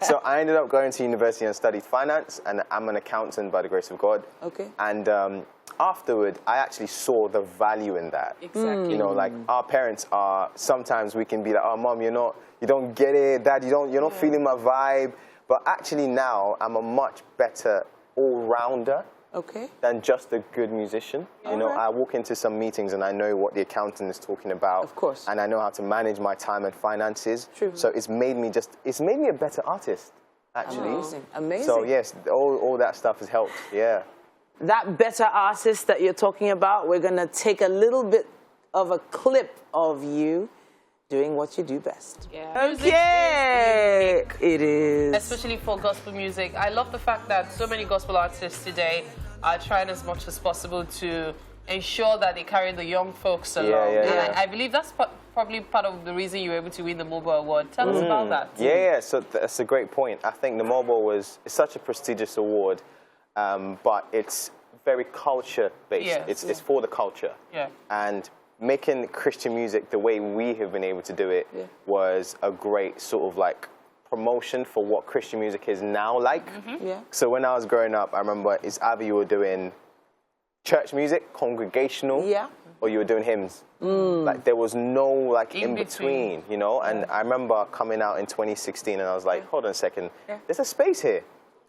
Speaker 9: So I ended up going to university and studied finance, and I'm an accountant by the grace of God.
Speaker 1: Okay.
Speaker 9: And afterward, I actually saw the value in that.
Speaker 3: Exactly.
Speaker 9: You know, like our parents are, sometimes we can be like, oh, mom, you don't get it. Dad, you're not feeling my vibe. But actually now, I'm a much better all-rounder than just a good musician. You know, I walk into some meetings and I know what the accountant is talking about.
Speaker 1: Of course.
Speaker 9: And I know how to manage my time and finances.
Speaker 1: True.
Speaker 9: So it's made me a better artist, actually.
Speaker 1: Amazing. Amazing.
Speaker 9: So yes, all that stuff has helped, yeah.
Speaker 1: That better artist that you're talking about, we're going to take a little bit of a clip of you doing what you do best.
Speaker 3: Yeah.
Speaker 1: Okay. It is.
Speaker 3: Especially for gospel music. I love the fact that so many gospel artists today are trying as much as possible to ensure that they carry the young folks along. And I believe that's probably part of the reason you were able to win the Mobile Award. Tell us about that.
Speaker 9: Yeah, so that's a great point. I think the Mobile it's such a prestigious award, but it's very culture-based.
Speaker 3: Yes.
Speaker 9: It's for the culture.
Speaker 3: Yeah.
Speaker 9: And making Christian music the way we have been able to do it was a great sort of like promotion for what Christian music is now like. So when I was growing up, I remember it's either you were doing church music, congregational, or you were doing hymns. Like there was no like in between, you know? And I remember coming out in 2016 and I was like, hold on a second, there's a space here.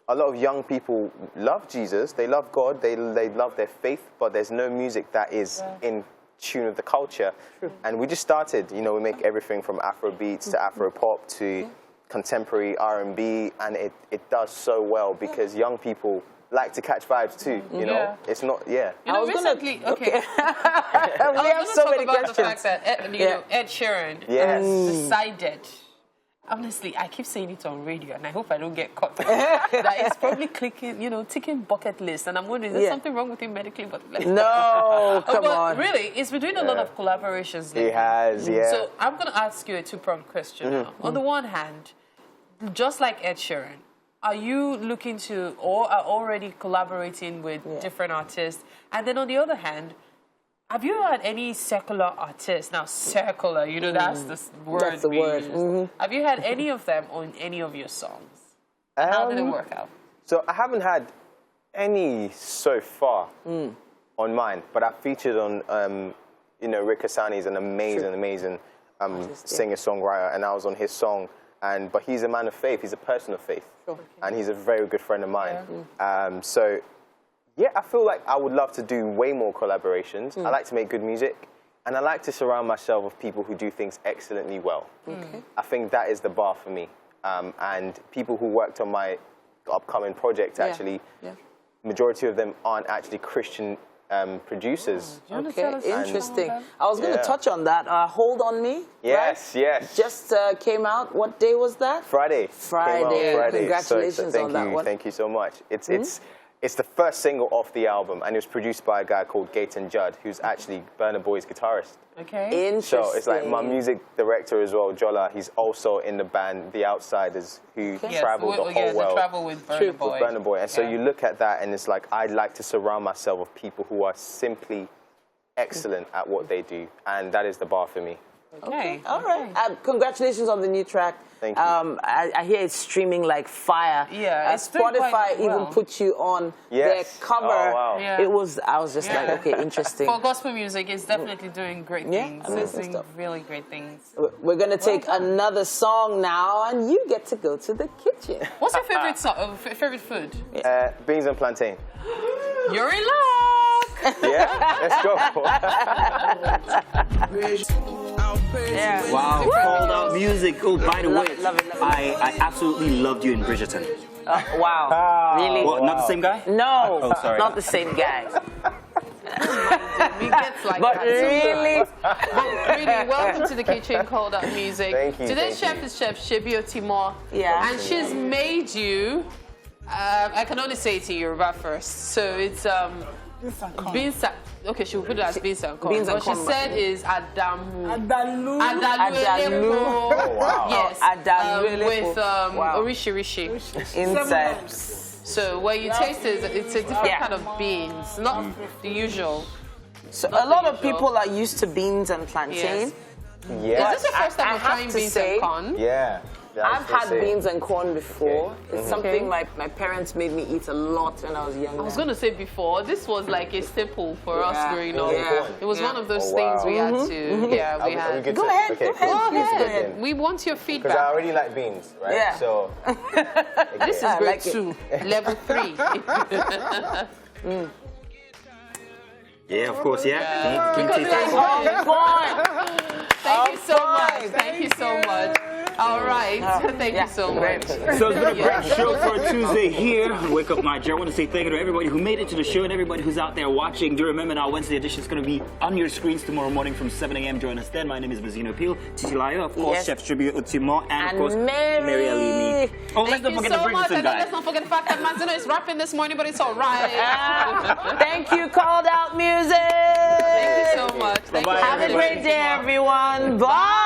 Speaker 9: A lot of young people love Jesus, they love God, they love their faith, but there's no music that is in tune of the culture. And we just started, you know, we make everything from Afro beats to Afro pop to contemporary R&B, and it does so well because young people like to catch vibes too, you know? It's not,
Speaker 3: You know, recently,
Speaker 1: we have so many questions.
Speaker 3: The fact that Ed Sheeran decided, honestly, I keep saying it on radio, and I hope I don't get caught. That it's probably ticking bucket list, and I'm wondering, is there something wrong with him medically? But
Speaker 1: no, come on.
Speaker 3: Really, he's been doing a lot of collaborations lately.
Speaker 9: He has,
Speaker 3: So I'm going to ask you a two-pronged question now. On the one hand, just like Ed Sheeran, are you looking to, or are already collaborating with different artists? And then on the other hand, have you had any secular artists? Now, secular, you know, that's the word.
Speaker 1: That's the word.
Speaker 3: Have you had any of them on any of your songs? How did it work out?
Speaker 9: So I haven't had any so far on mine, but I featured on, you know, Rick Asani's an amazing singer-songwriter, and I was on his song. But he's a man of faith. He's a person of faith, and he's a very good friend of mine. So, yeah, I feel like I would love to do way more collaborations. I like to make good music, and I like to surround myself with people who do things excellently well. I think that is the bar for me. And people who worked on my upcoming project, actually, majority of them aren't actually Christian producers.
Speaker 1: Okay, interesting. I was going to touch on that. Hold On Me.
Speaker 9: Yes, yes.
Speaker 1: Just came out. What day was that?
Speaker 9: Friday.
Speaker 1: Friday. Congratulations on that one.
Speaker 9: Thank you so much. It's the first single off the album, and it was produced by a guy called Gaten Judd, who's actually Burna Boy's guitarist.
Speaker 3: Okay.
Speaker 1: Interesting.
Speaker 9: So it's like my music director as well, Jola. He's also in the band The Outsiders, who traveled the whole world.
Speaker 3: Travel with Burna Boy.
Speaker 9: With Burna Boy. And so you look at that, and it's like I'd like to surround myself with people who are simply excellent at what they do, and that is the bar for me.
Speaker 3: Okay.
Speaker 1: All right. Congratulations on the new track.
Speaker 9: Thank you.
Speaker 1: I hear it's streaming like fire.
Speaker 3: Yeah.
Speaker 1: Spotify even put you on their cover.
Speaker 9: Oh, wow.
Speaker 3: Yeah.
Speaker 1: I was just like, okay, interesting.
Speaker 3: For gospel music, it's definitely doing great things.
Speaker 1: amazing
Speaker 3: It's doing
Speaker 1: stuff.
Speaker 3: really great things.
Speaker 1: We're going to take another song now, and you get to go to the kitchen.
Speaker 3: What's your favorite favorite food?
Speaker 9: Beans and plantain.
Speaker 3: You're in luck.
Speaker 9: Yeah, let's go.
Speaker 10: Wow, called out music. Oh, by the way,
Speaker 1: Love it.
Speaker 10: I absolutely loved you in Bridgerton.
Speaker 1: Wow. Really?
Speaker 10: What, not the same guy?
Speaker 1: No,
Speaker 10: Oh, sorry.
Speaker 1: not the same guy.
Speaker 3: He gets like
Speaker 1: But
Speaker 3: that
Speaker 1: really?
Speaker 3: But really, welcome to the kitchen, called up music.
Speaker 9: Thank you.
Speaker 3: Today's chef is Chef Shebio Timor.
Speaker 1: Yeah.
Speaker 3: And she's made you, I can only say it in Yoruba first. So it's beans. Okay, she'll put it as beans and corn.
Speaker 1: Beans and
Speaker 3: what she
Speaker 1: corn.
Speaker 3: said is Adamu.
Speaker 6: Adalu.
Speaker 3: Adalu.
Speaker 9: Oh, wow.
Speaker 3: Yes.
Speaker 1: Adalu.
Speaker 3: With
Speaker 1: Wow.
Speaker 3: Orishi.
Speaker 1: Inside.
Speaker 3: So when you taste it, it's a different kind of beans, not the usual.
Speaker 1: So
Speaker 3: Not
Speaker 1: a lot
Speaker 3: the
Speaker 1: of
Speaker 3: usual.
Speaker 1: people are used to beans and plantain.
Speaker 9: Yes.
Speaker 3: Is this the first time
Speaker 1: I
Speaker 3: you're
Speaker 1: have
Speaker 3: trying
Speaker 1: to
Speaker 3: beans
Speaker 1: say-
Speaker 3: and corn?
Speaker 9: Yeah.
Speaker 1: I've had beans and corn before.
Speaker 9: Okay.
Speaker 1: It's something my parents made me eat a lot when I was younger.
Speaker 3: I was going to say before, this was like a staple for us growing up.
Speaker 1: Yeah.
Speaker 3: It was one of those
Speaker 9: Oh,
Speaker 3: things
Speaker 9: wow.
Speaker 3: we had to,
Speaker 9: Are we
Speaker 3: had.
Speaker 9: good
Speaker 1: Go
Speaker 9: to-
Speaker 1: ahead,
Speaker 9: okay,
Speaker 1: go
Speaker 9: cool.
Speaker 1: ahead.
Speaker 3: Go
Speaker 1: Please
Speaker 3: ahead. We want your
Speaker 9: Because I
Speaker 3: feedback.
Speaker 9: already like beans, right?
Speaker 1: Yeah.
Speaker 9: So
Speaker 3: This is
Speaker 1: I
Speaker 3: grade
Speaker 1: like it.
Speaker 3: 2, level 3.
Speaker 10: Yeah, of course, yeah. Can you
Speaker 3: Because
Speaker 10: taste
Speaker 3: it
Speaker 10: that?
Speaker 3: was Thank you so much. Thank you so much. All right. Thank you so much.
Speaker 10: So it's been a great show for a Tuesday here on Wake Up Nigeria. I want to say thank you to everybody who made it to the show and everybody who's out there watching. Do remember our Wednesday edition is going to be on your screens tomorrow morning from 7 a.m. Join us then. My name is Mazino Peel, Titi Layo, of course, Chef Tribute Utimo, and of course, Mary Alini. Oh, let's not forget the Bridgerton guy.
Speaker 3: Let's not forget the fact that Mazino is rapping this morning, but it's all right.
Speaker 1: Thank you, Called Out Music.
Speaker 3: Thank you so much.
Speaker 10: Bye-bye,
Speaker 1: Have a great day, everyone. Bye.